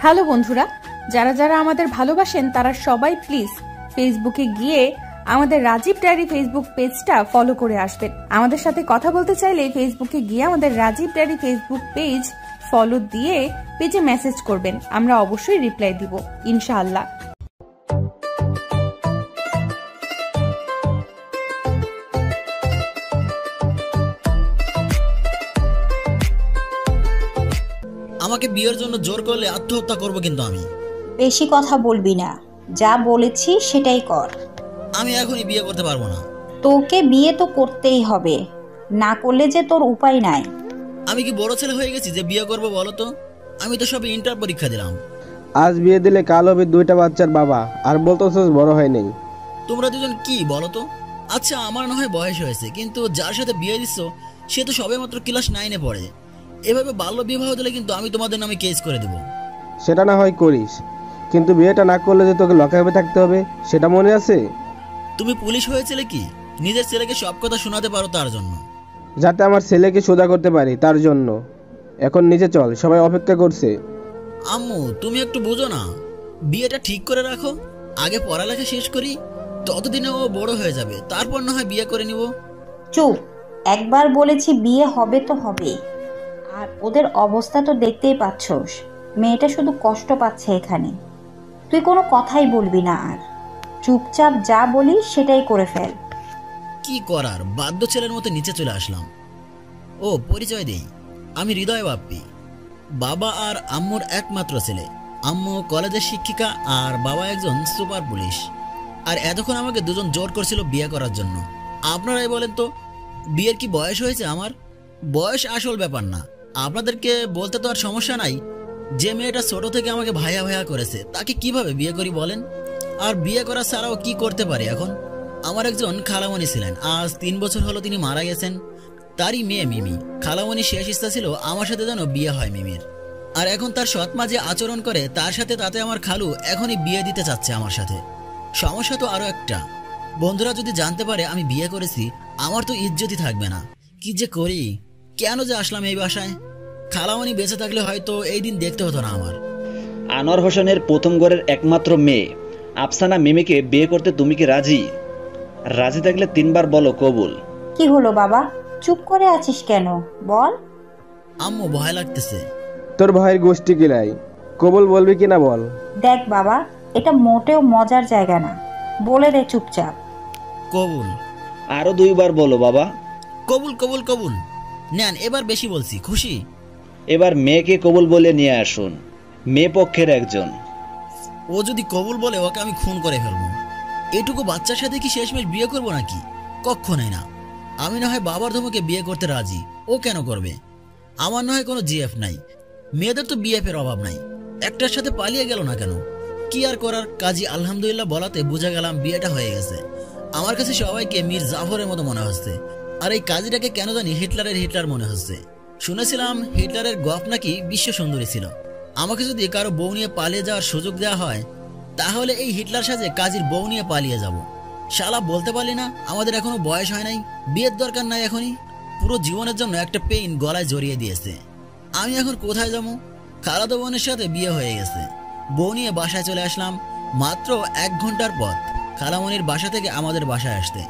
Hello বন্ধুরা, যারা যারা আমাদের ভালোবাসেন তারা সবাই প্লিজ ফেসবুকে গিয়ে আমাদের রাজীব ডায়েরি ফেসবুক পেজটা ফলো করে আসবেন। আমাদের সাথে কথা বলতে চাইলে ফেসবুকে গিয়ে আমাদের Rajib diary Facebook page follow দিয়ে পেজে মেসেজ করবেন, আমরা অবশ্যই রিপ্লাই দিব ইনশাআল্লাহ। আমাকে বিয়ের জন্য জোর করলে আত্মহত্যা করব, কিন্তু আমি। বেশি কথা বলবি না, যা বলেছি সেটাই কর। আমি এখনই বিয়ে করতে পারবো না। তোকে বিয়ে তো করতেই হবে, না করলে যে তোর উপায় নাই। আমি কি বড় ছেলে হয়ে গেছি যে বিয়ে করব বলো তো? আমি তো সবে ইন্টার পরীক্ষা দিলাম। আজ বিয়ে দিলে কাল হবে দুইটা বাচ্চার বাবা, আর বলতেছস বড় হয় নাই। তোমরা দুজন কি বলো তো? আচ্ছা, আমার না হয় বয়স হয়েছে, কিন্তু যার সাথে বিয়ে দিচ্ছ সে তো সবে মাত্র ক্লাস 9-এ পড়ে। এভাবে বাল্য বিবাহ দিলে কিন্তু আমি তোমাদের নামে কেস করে দেব। সেটা না হয় করিস, কিন্তু বিয়েটা না করলে যে তোকে লকআপে থাকতে হবে সেটা মনে আছে? তুমি পুলিশ হয়েছিলে কি নিজের ছেলেকে সব কথা শোনাতে পারো তার জন্য? যাতে আমার ছেলেকে সোজা করতে পারি তার জন্য। এখন নিচে চল, সবাই অপেক্ষা করছে। আম্মু, তুমি একটু বুঝো না, বিয়েটা ঠিক করে রাখো, আগে পড়ালেখা শেষ করি, ততদিনে ও বড় হয়ে যাবে, তারপর না হয় বিয়ে করে নিব। চুপ, একবার বলেছি বিয়ে হবে তো হবে। আর ওদের অবস্থা তো দেখতেই পাচ্ছস, মেয়েটা শুধু কষ্ট পাচ্ছে এখানে। তুই কোনো কথাই বলবি না, আর চুপচাপ যা বলি সেটাই করে ফেল। কি করার, বাধ্য ছেলের মতো নিচে চলে আসলাম। ও পরিচয় দেই, আমি হৃদয় বাপ্পি, বাবা আর আম্মুর একমাত্র ছেলে। আম্মু কলেজের শিক্ষিকা আর বাবা একজন সুপার পুলিশ। আর এতক্ষণ আমাকে দুজন জোর করছিল বিয়ে করার জন্য। আপনারাই বলেন তো, বিয়ের কি বয়স হয়েছে আমার? বয়স আসল ব্যাপার না। আপনাদেরকে বলতে তো আর সমস্যা নাই যে মেয়েটা ছোট থেকে আমাকে ভাইয়া ভাইয়া করেছে, তাকে কিভাবে বিয়ে করি বলেন? আর বিয়ে করা ছাড়াও কি করতে পারি এখন? আমার একজন খালামণি ছিলেন, আজ 3 বছর হলো তিনি মারা গেছেন। তারই মেয়ে মিমি। খালামণি শেষ ইচ্ছা ছিল আমার সাথে যেন বিয়ে হয় মিমির। আর এখন তার সৎমা যে আচরণ করে তার সাথে, তাতে আমার খালু এখনই বিয়ে দিতে চাচ্ছে আমার সাথে। সমস্যা তো আরো একটা, বন্ধুরা যদি জানতে পারে আমি বিয়ে করেছি, আমার তো ইজ্জতই থাকবে না। কি যে করি, কেন যে আসলাম এই বাসায়? খালামণি বেঁচে থাকলে হয়তো এই দিন দেখতে হতো না আমার। আনোয়ার হোসেনের প্রথম ঘরের একমাত্র মেয়ে আফসানা মিমিকে বিয়ে করতে তুমি কি রাজি? রাজি থাকলে 3 বার বলো কবুল। কি হলো বাবা, চুপ করে আছিস কেন? বল। আম্মু, ভয় লাগতেছে। তোর ভাইয়ের গোষ্ঠী কিলাই, কবুল বলবি কিনা বল। দেখ বাবা, এটা মোটেও মজার জায়গা না, বলে দে চুপচাপ। কবুল। আরো 2 বার বলো বাবা। কবুল কবুল কবুল। নেন, এবার বেশি বলছি, খুশি? এবার মেয়েকে কবুল বলে নিয়ে আসুন, মেয়ে পক্ষের একজন। ও যদি কবুল বলে ওকে আমি খুন করে ফেলবো। এটুকু বাচ্চার সাথে কি শেষমেশ বিয়ে করবো নাকি? কক্ষণই না। আমি না হয় বাবার ধমকে বিয়ে করতে রাজি, ও কেন করবে? আমার না হয় কোনো জিএফ নাই, মেয়েদের তো বিএফ এর অভাব নাই। একটার সাথে পালিয়ে গেল না কেন? কি আর করার, কাজী আলহামদুলিল্লাহ বলাতে বুঝা গেলাম বিয়েটা হয়ে গেছে। আমার কাছে সবাইকে মীর জাফরের মতো মনে হচ্ছে, আর এই কাজীটাকে কেন জানি হিটলার মনে হচ্ছে। শুনেছিলাম হিটলারের গপ নাকি বিশ্ব সুন্দরী ছিল। আমাকে যদি কারো বউ নিয়ে পালিয়ে যাওয়ার সুযোগ দেওয়া হয়, তাহলে এই হিটলার সাথে কাজীর বউ নিয়ে পালিয়ে যাব। শালা বলতে পারলি না আমাদের এখনো বয়স হয় নাই, বিয়ের দরকার নাই এখনই? পুরো জীবনের জন্য একটা পেইন গলায় জড়িয়ে দিয়েছে। আমি এখন কোথায় যাবো? খালাতো বোনের সাথে বিয়ে হয়ে গেছে, বউ নিয়ে বাসায় চলে আসলাম। মাত্র 1 ঘন্টার পথ খালামণির বাসা থেকে আমাদের বাসায় আসতে।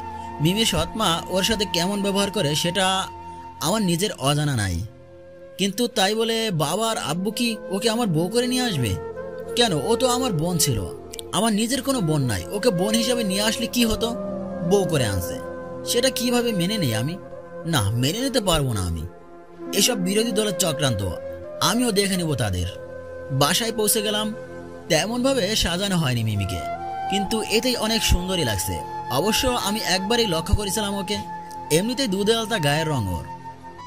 মিমির সৎমা ওর সাথে কেমন ব্যবহার করে সেটা আমার নিজের অজানা নাই, কিন্তু তাই বলে বাবা আর আব্বু কি ওকে আমার বউ করে নিয়ে আসবে? কেন, ও তো আমার বোন ছিল। আমার নিজের কোনো বোন নাই, ওকে বোন হিসাবে নিয়ে আসলে কি হতো? বউ করে আনছে, সেটা কিভাবে মেনে নেই আমি? না, মেনে নিতে পারবো না আমি। এসব বিরোধী দলের চক্রান্ত, আমিও দেখে নেব তাদের। বাসায় পৌঁছে গেলাম। তেমন ভাবে সাজানো হয়নি মিমিকে, কিন্তু এতেই অনেক সুন্দরী লাগছে। অবশ্য আমি একবারই লক্ষ্য করেছিলাম ওকে, এমনিতেই দুধে আলতা গায়ের রঙ ওর,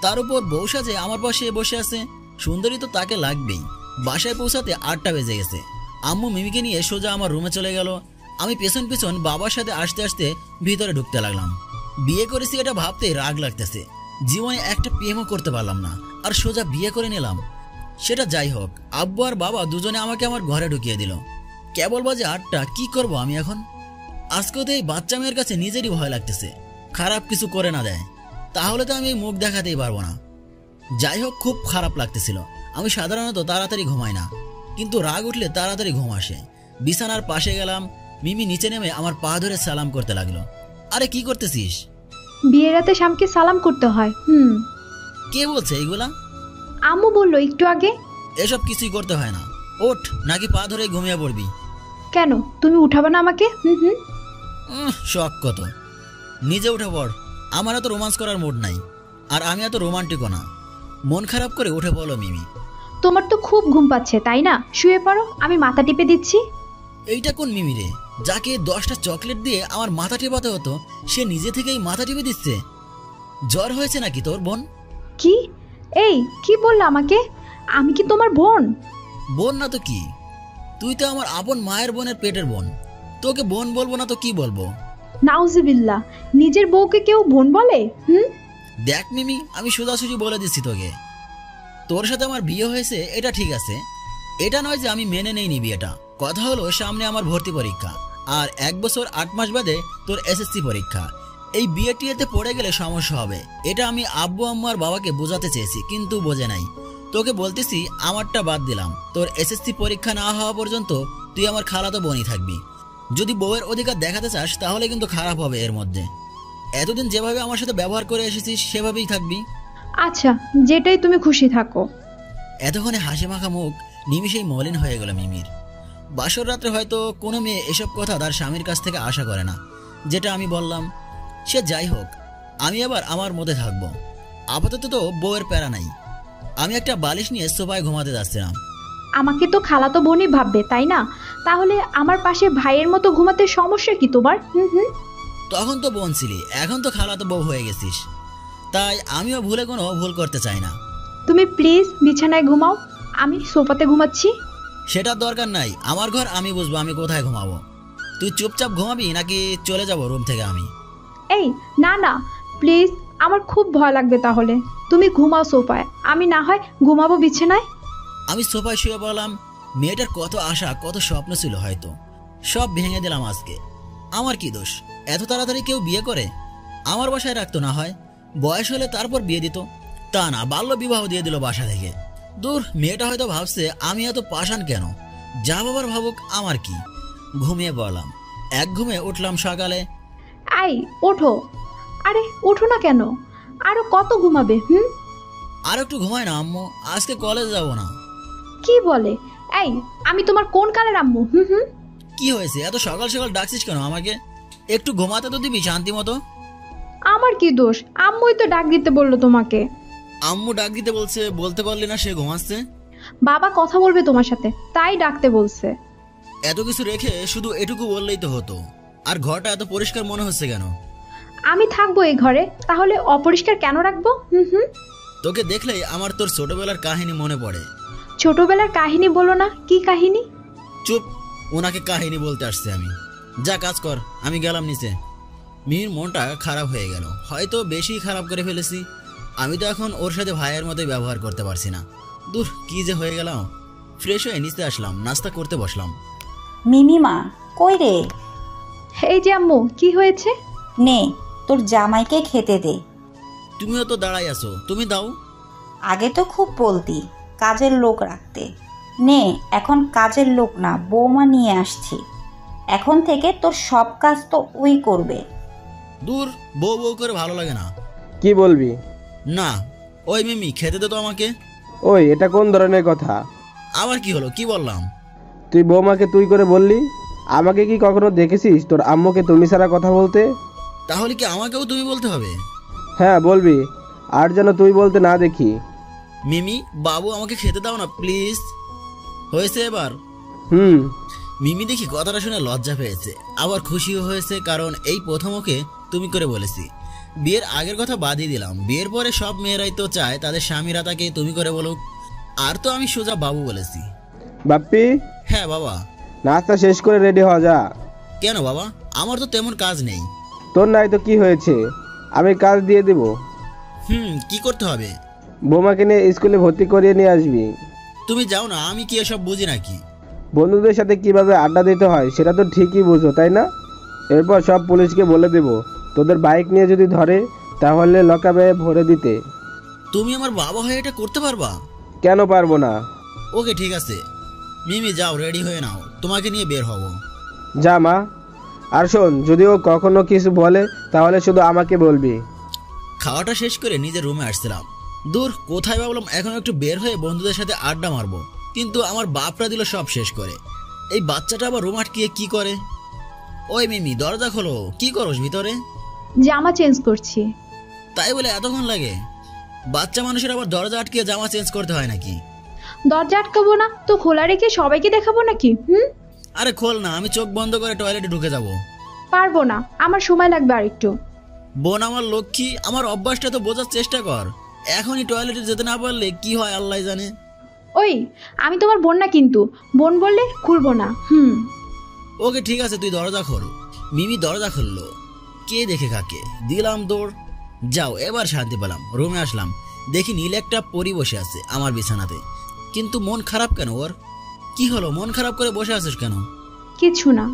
তার উপর বউ সাজে আমার পাশে বসে আছে, সুন্দরী তো তাকে লাগবেই। বাসায় পৌঁছাতে 8টা বেজে গেছে। আম্মু মিমিকে নিয়ে সোজা আমার রুমে চলে গেল। আমি পেছন পেছন বাবার সাথে আসতে আসতে ভিতরে ঢুকতে লাগলাম। বিয়ে করেছি এটা ভাবতে রাগ লাগতেছে, জীবনে একটা প্রেমও করতে পারলাম না, আর সোজা বিয়ে করে নিলাম। সেটা যাই হোক, আব্বু আর বাবা দুজনে আমাকে আমার ঘরে ঢুকিয়ে দিল। কেবল বাজে 8টা, কি করব আমি এখন? আজকেও তো এই বাচ্চা মেয়ের কাছে নিজেরই ভয় লাগতেছে, খারাপ কিছু করে না দেয়, তাহলে তো আমি মুখ দেখাতেই পারবো না। যাই হোক, খুব খারাপ লাগতেছিল। আমি সাধারণত তাড়াতাড়ি ঘুমাই না, কিন্তু রাগ উঠলে তাড়াতাড়ি ঘুম আসে। বিছানার পাশে গেলাম, মিমি নিচে নেমে আমার পা ধরে সালাম করতে লাগলো। আরে কি করতেছিস? বিয়ের রাতে স্বামীকে সালাম করতে হয়। কে বলছে এইগুলা? আম্মু বললো একটু আগে। এসব কিছুই করতে হয় না, ওঠ, নাকি পা ধরে ঘুমিয়ে পড়বি? কেন, তুমি উঠাবে না আমাকে? শখ কত, নিজে উঠে পড়। আমার এত রোমান্স করার মুড নাই, আর আমি এত রোমান্টিকও না। মন খারাপ করে উঠে পড়লো মিমি। তোমার তো খুব ঘুম পাচ্ছে তাই না? শুয়ে পড়ো, আমি মাথা টিপে দিচ্ছি। এইটা কোন মিমি রে, যাকে 10টা চকলেট দিয়ে আমার মাথা টেপাতে হতো, সে নিজে থেকেই মাথা টিপে দিচ্ছে? জ্বর হয়েছে নাকি তোর বোন? কি? এই কি বললে আমাকে? আমি কি তোমার বোন? বোন না তো কি, তুই তো আমার আপন মায়ের বোনের পেটের বোন। তোকে বোন বলবো না তো কি বলবো? নাউজুবিল্লাহ, নিজের বউকে কেউ বোন বলে? দেখ মিমি, আমি সোজাসুজি বলে দিচ্ছি তোকে, তোর সাথে আমার বিয়ে হয়েছে এটা ঠিক আছে, এটা নয় যে আমি মেনে নেইনি বিয়েটা। কথা হলো সামনে আমার ভর্তি পরীক্ষা, আর 1 বছর 8 মাস বাদে তোর এসএসসি পরীক্ষা। এই বিয়ে টিয়েতে পড়ে গেলে সমস্যা হবে, এটা আমি আব্বু আম্মু আর বাবাকে বোঝাতে চেয়েছি, কিন্তু বোঝে নাই। তোকে বলতেছি আমারটা বাদ দিলাম, তোর এসএসসি পরীক্ষা না হওয়া পর্যন্ত তুই আমার খালাতো বোনই থাকবি। যদি বউয়ের অধিকার দেখাতে চাস তাহলে কিন্তু খারাপ হবে এর মধ্যে। এতদিন যেভাবে আমার সাথে ব্যবহার করে এসেছিস সেভাবেই থাকবি। আচ্ছা, যেটাই তুমি খুশি থাকো। এতক্ষণে হাসি মাখা মুখ নিমিষেই মলিন হয়ে গেল মিমির। বাসর রাত্রে হয়তো কোনো মেয়ে এসব কথা তার স্বামীর কাছ থেকে আশা করে না, যেটা আমি বললাম। সে যাই হোক, আমি আবার আমার মধ্যে থাকবো। আপাতত তো বউয়ের প্যারা নাই। আমি একটা বালিশ নিয়ে সোফায় ঘুমাতে যাচ্ছিলাম। আমাকে তো খালাতো বোনই ভাববে তাই না? তাহলে আমার পাশে ভাইয়ের মতো ঘুমাতে সমস্যা কি তোমার? তখন তো বোন ছিলি, এখন তো খালাতো বউ হয়ে গেছিস, তাই আমিও ভুলে কোনো ভুল করতে চাই না। তুমি প্লিজ বিছানায় ঘুমাও, আমি সোফাতে ঘুমাচ্ছি। সেটার দরকার নাই, আমার ঘর আমি বুঝবো আমি কোথায় ঘুমাবো। তুই চুপচাপ ঘুমাবি নাকি চলে যাব রুম থেকে আমি? এই না না প্লিজ, আমার খুব ভয় লাগবে তাহলে। তুমি ঘুমাও সোফায়, আমি না হয় ঘুমাবো বিছানায়। আমি সোফায় শুয়ে পড়লাম। মেয়েটার কত আশা কত স্বপ্ন ছিল, হয়তো সব ভেঙে দিলাম আজকে। আমার কি দোষ? এত তাড়াতাড়ি কেউ বিয়ে করে? আমার বাসায় রাখতো না হয়, বয়স হলে তারপর বিয়ে দিত। তা না, বাল্য বিবাহ দিয়ে দিল বাসা থেকে। দূর, মেয়েটা হয়তো ভাবছে আমি এত পাষাণ কেন। যা বাবার ভাবুক, আমার কি। ঘুমিয়ে পড়লাম। এক ঘুমে উঠলাম সকালে। আই ওঠো। আরে ওঠো না কেন? আরো কত ঘুমাবে? আর একটু ঘুমায় না আম্মু, আজকে কলেজ যাব না। কি বলে? এই আমি তোমার কোন কালের আম্মু? কি হয়েছে, এত সকাল সকাল ডাকছিস কেন আমাকে? একটু ঘুমাতে তো দিবি শান্তি মতো। আমার কি দোষ? আম্মুই তো ডাক দিতে বললো তোমাকে। আম্মু ডাক দিতে বলছে, বলতে পারলি না সে ঘুমাচ্ছে? বাবা কথা বলবে তোমার সাথে, তাই ডাকতে বলছে। এত কিছু রেখে শুধু এটুকু বললেই তো হতো। আর ঘরটা এত পরিষ্কার মনে হচ্ছে কেন? আমি থাকবো এই ঘরে, তাহলে অপরিষ্কার কেন রাখবো? তোকে দেখলেই আমার তোর ছোটবেলার কাহিনী মনে পড়ে। ছোটবেলার কাহিনী বলো না, কি কাহিনী? চুপ, ওনাকে কাহিনী বলতে আসছে আমি। যা কাজ কর, আমি গেলাম নিচে। মিহির মনটা খারাপ হয়ে গেল, হয়তো বেশি খারাপ করে ফেলেছি। আমি তো এখন ওর সাথে ভাইয়ের মতোই ব্যবহার করতে পারছি না। দূর, কি যে হয়ে গেল। ফ্রেশ হয়ে নিচে আসলাম, নাস্তা করতে বসলাম। মিমিমা কই রে? এই যে আম্মু, কি হয়েছে? নে তোর জামাইকে খেতে দে। তুমিও তো দাঁড়াই আছো, তুমি দাও। আগে তো খুব বলতি কাজের লোক রাখতে। নে, এখন কাজের লোক না, বৌমা নিয়ে আসছি। এখন থেকে তোর সব কাজ তো ওই করবে। দূর, বউ বউ করে ভালো লাগে না। কি বলবি? না, ওই মিমি খেতে দে তো আমাকে। ওই, এটা কোন ধরনের কথা? আবার কি হলো, কি বললাম? তুই বৌমাকে তুই করে বললি? আমাকে কি কখনো দেখেছিস তোর আম্মুকে তুমি ছাড়া কথা বলতে? তাহলে কি আমাকেও তুমি বলতে হবে? হ্যাঁ বলবি, আর যেন তুই বলতে না দেখি। মিমি, বাবু আমাকে খেতে দাও না প্লিজ। হয়েছে এবার? মিমি দেখি কথাটা শুনে লজ্জা পেয়েছে, আবার খুশিও হয়েছে, কারণ এই প্রথম ওকে তুমি করে বলেছি। বিয়ের আগের কথা বাদই দিলাম, বিয়ের পরে সব মেয়েরাই তো চায় তাদের স্বামীরা তাকে তুমি করে বলুক, আর তো আমি সোজা বাবু বলেছি। বাপ্পি। হ্যাঁ বাবা। নাস্তা শেষ করে রেডি হওয়া যা। কেন বাবা, আমার তো তেমন কাজ নেই। তোর নাই তো কি হয়েছে, আমি কাজ দিয়ে দেব। কি করতে হবে? বৌমাকে নিয়ে স্কুলে ভর্তি করিয়ে নিয়ে আসবি। তুমি যাও না, আমি কি এসব বুঝি নাকি? বন্ধুদের সাথে কিভাবে আড্ডা দিতে হয় সেটা তো ঠিকই বুঝো, তাই না? এরপর সব পুলিশকে বলে দেব তোদের বাইক নিয়ে যদি ধরে তাহলে লকআপে ভরে দিতে। তুমি আমার বাবা হয়ে এটা করতে পারবা? কেন পারবো না? ওকে ঠিক আছে, মিমি যাও, রেডি হয়ে নাও, তোমাকে নিয়ে বের হব। যা মা। আর শোন, যদি ও কখনো কিছু বলে তাহলে শুধু আমাকে বলবি। খাওয়াটা শেষ করে নিজের রুমে আসছিলাম। দূর, কোথায় ভাবলাম এখন একটু বের হয়ে বন্ধুদের সাথে আড্ডা মারবো, কিন্তু আমার বাপরা দিল সব শেষ করে। এই বাচ্চাটা আবার রুম আটকিয়ে কি করে? ওই মিমি, দরজা খোলো, কি করোস ভিতরে? জামা চেঞ্জ করছি। তাই বলে এতক্ষণ লাগে? বাচ্চা মানুষের আবার দরজা আটকিয়ে জামা চেঞ্জ করতে হয় নাকি? দরজা আটকাবো না তো খোলা রেখে সবাইকে দেখাবো নাকি? আরে খোল না, আমি চোখ বন্ধ করে টয়লেটে ঢুকে যাব। পারবো না, আমার সময় লাগবে আরেকটু। বোন আমার লক্ষ্মী, আমার অভ্যাসটা তো বোঝার চেষ্টা কর। এখনই টয়লেটে যেতে না পারলে কি হয় আল্লাহ জানে। ওই, আমি তোমার বোন না কিন্তু, বোন বললে খুলবো না। ওকে ঠিক আছে, তুই দরজা খোল। মিমি দরজা খুললো। কে দেখে কাকে, দিলাম দৌড়। যাও, এবার শান্তি পেলাম। রুমে আসলাম, দেখি নীল একটা পরি বসে আছে আমার বিছানাতে। কিন্তু মন খারাপ কেন ওর? কি হলো, মন খারাপ করে বসে আছিস কেন? কিছু না।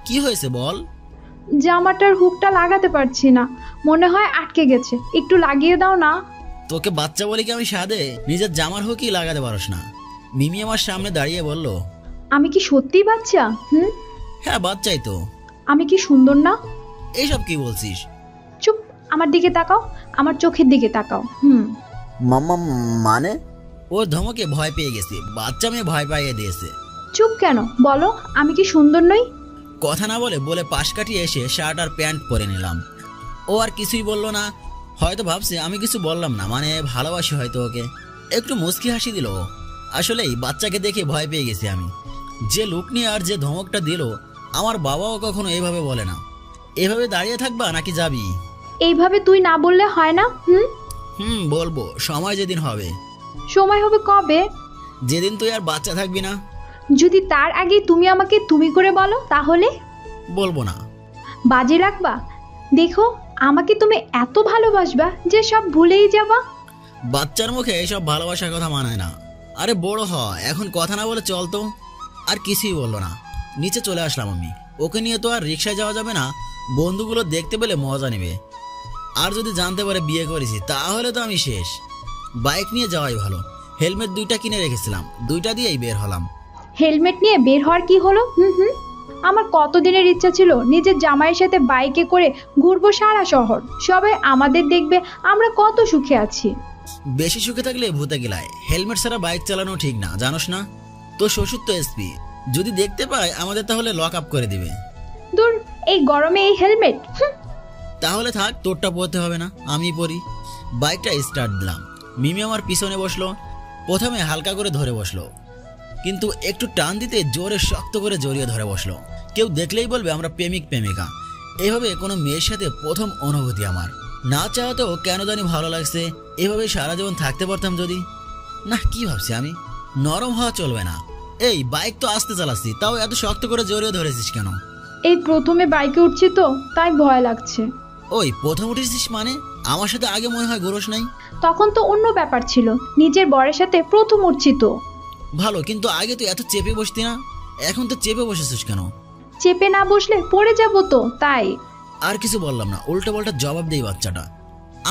কি হয়েছে বল? জামাটার হুকটা লাগাতে পারছি না, মনে হয় আটকে গেছে, একটু লাগিয়ে দাও না। তোকে বাচ্চা বলে কি আমি সাধে নিজের জামার হুকই লাগাতে পারস না? মিমি আমার সামনে দাঁড়িয়ে বলল, আমি কি সত্যিই বাচ্চা? হ্যাঁ বাচ্চাই তো। আমি কি সুন্দর না? এইসব কি বলছিস? চুপ, আমার দিকে তাকাও, আমার চোখের দিকে তাকাও। মাম্মা মানে? ওর ধমকে ভয় পেয়ে গেছি, বাচ্চা মেয়ে ভয় পাইয়ে দিয়েছে। চুপ কেন, বলো আমি কি সুন্দর নই? কথা না বলে পাশ কাটিয়ে এসে শার্ট আর প্যান্ট পরে নিলাম। ও আর কিছুই বললো না, হয়তো ভাবছে আমি কিছু বললাম না, মানে ভালোবাসি হয়তো ওকে। একটু মুচকি হাসি দিল। আসলেই বাচ্চাকে দেখে ভয় পেয়ে গেছি আমি। যে লুক নিয়ে আর যে ধমকটা দিল, আমার বাবাও কখনো এভাবে বলে না। এভাবে দাঁড়িয়ে থাকবা নাকি যাবি? এইভাবে তুই না বললে হয় না? বলবো, সময় যেদিন হবে। সময় হবে কবে? যেদিন তুই আর বাচ্চা থাকবি না। যদি তার আগে তুমি আমাকে তুমি করে বলো তাহলে? বলবো না। বাজে রাখবা? দেখো, আমাকে তুমি এত ভালোবাসবা যে সব ভুলেই যাবা। বাচ্চার মুখে এসব ভালোবাসার কথা মানায় না। আরে বড় হ, এখন কথা না বলে চল তো। আর কিছুই বললো না। নিচে চলে আসলাম আমি। ওকে নিয়ে তো আর রিক্সায় যাওয়া যাবে না, বন্ধুগুলো দেখতে পেলে মজা নেবে। আর যদি জানতে পারে বিয়ে করেছি তাহলে তো আমি শেষ। বাইক নিয়ে যাওয়াই ভালো। হেলমেট 2টা কিনে রেখেছিলাম, 2টা দিয়েই বের হলাম। হেলমেট নিয়ে বের হওয়ার কি হলো? আমার কতদিনের ইচ্ছা ছিল নিজের জামাইয়ের সাথে বাইকে করে ঘুরবো সারা শহর, সবাই আমাদের দেখবে আমরা কত সুখে আছি। বেশি সুখে থাকলে ভূতে গেলায়। হেলমেট ছাড়া বাইক চালানো ঠিক না, জানোস না? তো শ্বশুর তো এসপি, যদি দেখতে পায় আমাদের তাহলে লক আপ করে দিবে। দূর, এই গরমে এই হেলমেট। তাহলে থাক, তোরটা পরতে হবে না, আমি পরি। বাইকটা স্টার্ট দিলাম। মিমি আমার পিছনে বসলো। প্রথমে হালকা করে ধরে বসলো, কিন্তু একটু টান দিতে জোরে শক্ত করে জড়িয়ে ধরে বসলো। কেউ দেখলেই বলবে আমরা প্রেমিক প্রেমিকা। এভাবে কোনো মেয়ের সাথে প্রথম অনুভূতি আমার। না চাওয়াতেও কেন জানি ভালো লাগছে। এভাবে সারা জীবন থাকতে পারতাম যদি। না, কি ভাবছি আমি? নরম হওয়া চলবে না। এই বাইক তো আস্তে চালাচ্ছি, তাও এত শক্ত করে জড়িয়ে ধরেছিস কেন? এই প্রথমে বাইকে উঠছি তো, তাই ভয় লাগছে। ওই প্রথম উঠেছিস মানে? আমার সাথে আগে মনে হয় ঘোরস নাই? তখন তো অন্য ব্যাপার ছিল, নিজের বরের সাথে প্রথম উঠছি তো। ভালো, কিন্তু আগে তো এত চেপে বসতি না, এখন তো চেপে বসেছিস কেন? চেপে না বসলে পড়ে যাব তো, তাই। আর কিছু বললাম না, উল্টো পাল্টা জবাব দেই বাচ্চাটা।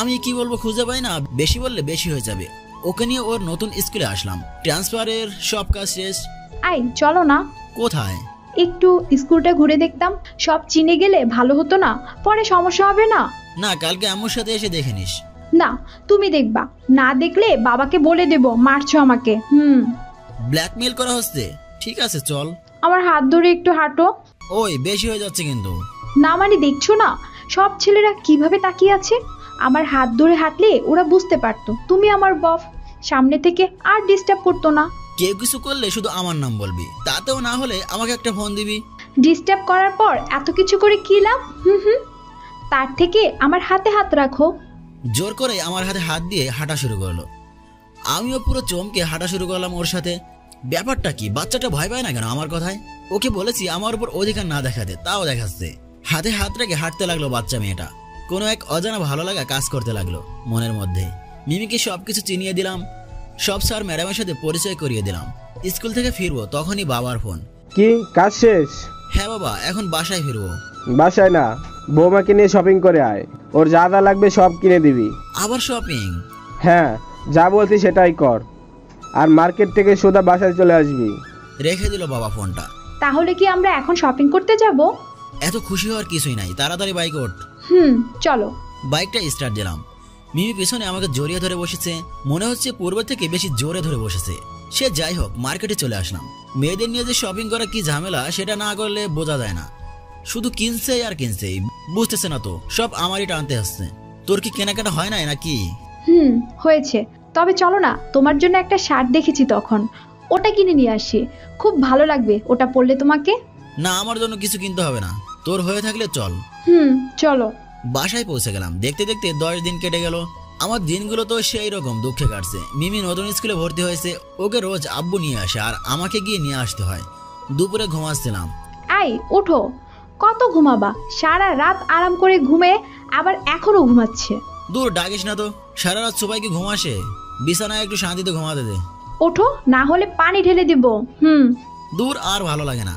আমি কি বলবো খুঁজে পাই না, বেশি বললে বেশি হয়ে যাবে। ওকে নিয়ে ওর নতুন স্কুলে আসলাম। ট্রান্সফারের সব কাজ শেষ। আই চলো না। কোথায়? একটু স্কুলটা ঘুরে দেখতাম, সব চিনে গেলে ভালো হতো না, পরে সমস্যা হবে না। না, কালকে আম্মুর সাথে এসে দেখে নিস। না, তুমি দেখবা, না দেখলে বাবাকে বলে দেব মারছো আমাকে। ব্ল্যাকমেল করা হচ্ছে? ঠিক আছে চল। আমার হাত ধরে একটু হাঁটো। ওই বেশি হয়ে যাচ্ছে কিন্তু। না মানে দেখছো না সব ছেলেরা কিভাবে তাকিয়ে আছে? আমার হাত ধরে হাঁটলে ওরা বুঝতে পারতো তুমি আমার বফ, সামনে থেকে আর ডিস্টার্ব করতো না। কেউ কিছু করলে শুধু আমার নাম বলবি, তাতেও না হলে আমাকে একটা ফোন দিবি। ডিস্টার্ব করার পর এত কিছু করে কি লাভ? তার থেকে আমার হাতে হাত রাখো। জোর করে আমার হাতে হাত দিয়ে হাঁটা শুরু করলো। আমিও পুরো চমকে হাঁটা শুরু করলাম ওর সাথে। ব্যাপারটা কি, বাচ্চাটা ভয় পায় না কেন আমার কথায়? ওকে বলেছি আমার উপর অধিকার না দেখাতে, তাও দেখাচ্ছে। হাতে হাত রেখে হাঁটতে লাগলো বাচ্চা মেয়েটা। কোনো এক অজানা ভালো লাগা কাজ করতে লাগলো মনের মধ্যে। মিমিকে সবকিছু চিনিয়ে দিলাম, সব স্যার ম্যাডামের সাথে পরিচয় করিয়ে দিলাম। স্কুল থেকে ফিরবো তখনই বাবার ফোন। কি কাজ শেষ? হ্যাঁ বাবা, এখন বাসায় ফিরবো। বাসায় না, বৌমাকে নিয়ে শপিং করে আয়, ওর যা যা লাগবে সব কিনে দিবি। আবার শপিং? হ্যাঁ, যা বলছি সেটাই কর। আর মার্কেট থেকে সোজা বাসায় চলে আসবি। রেখে দিল বাবা ফোনটা। তাহলে কি আমরা এখন শপিং করতে যাব? এত খুশি হওয়ার কিছুই নাই, তাড়াতাড়ি বাইক ওঠ। চলো। বাইকটা স্টার্ট দিলাম। মিমি পিছনে আমাকে জড়িয়ে ধরে বসেছে, মনে হচ্ছে পূর্ব থেকে বেশি জোরে ধরে বসেছে। সে যাই হোক, মার্কেটে চলে আসলাম। মেয়েদের নিয়ে যে শপিং করা কি ঝামেলা সেটা না করলে বোঝা যায় না। শুধু কিনছে আর কিনছে, বুঝতেছে না তো সব আমারই টানতে আসছে। তোর কি কেনাকাটা হয় না নাকি? হয়েছে। তবে চলো না, তোমার জন্য একটা শার্ট দেখেছি, তখন ওটা কিনে নিয়ে আসি। খুব ভালো লাগবে ওটা পরলে তোমাকে। না, আমার জন্য কিছু কিনতে হবে না, তোর হয়ে থাকলে চল। চলো। বাসায় পৌঁছে গেলাম। দেখতে দেখতে 10 দিন কেটে গেল। আমার দিনগুলো তো সেই রকম দুঃখে কাটছে। মিমি নতুন স্কুলে ভর্তি হয়েছে, ওকে রোজ আব্বু নিয়ে আসে আর আমাকে গিয়ে নিয়ে আসতে হয়। দুপুরে ঘুমাচ্ছিলাম। ওঠো, কত ঘুমাবা? সারা রাত আরাম করে ঘুমে আবার এখনো ঘুমাচ্ছে। দূর, ডাকিস না তো। সারা রাত সবাইকে ঘুম আসে, বিছানায় একটু শান্তিতে ঘুমাতে দে। ওঠো, না হলে পানি ঢেলে দিব। দূর, আর ভালো লাগে না।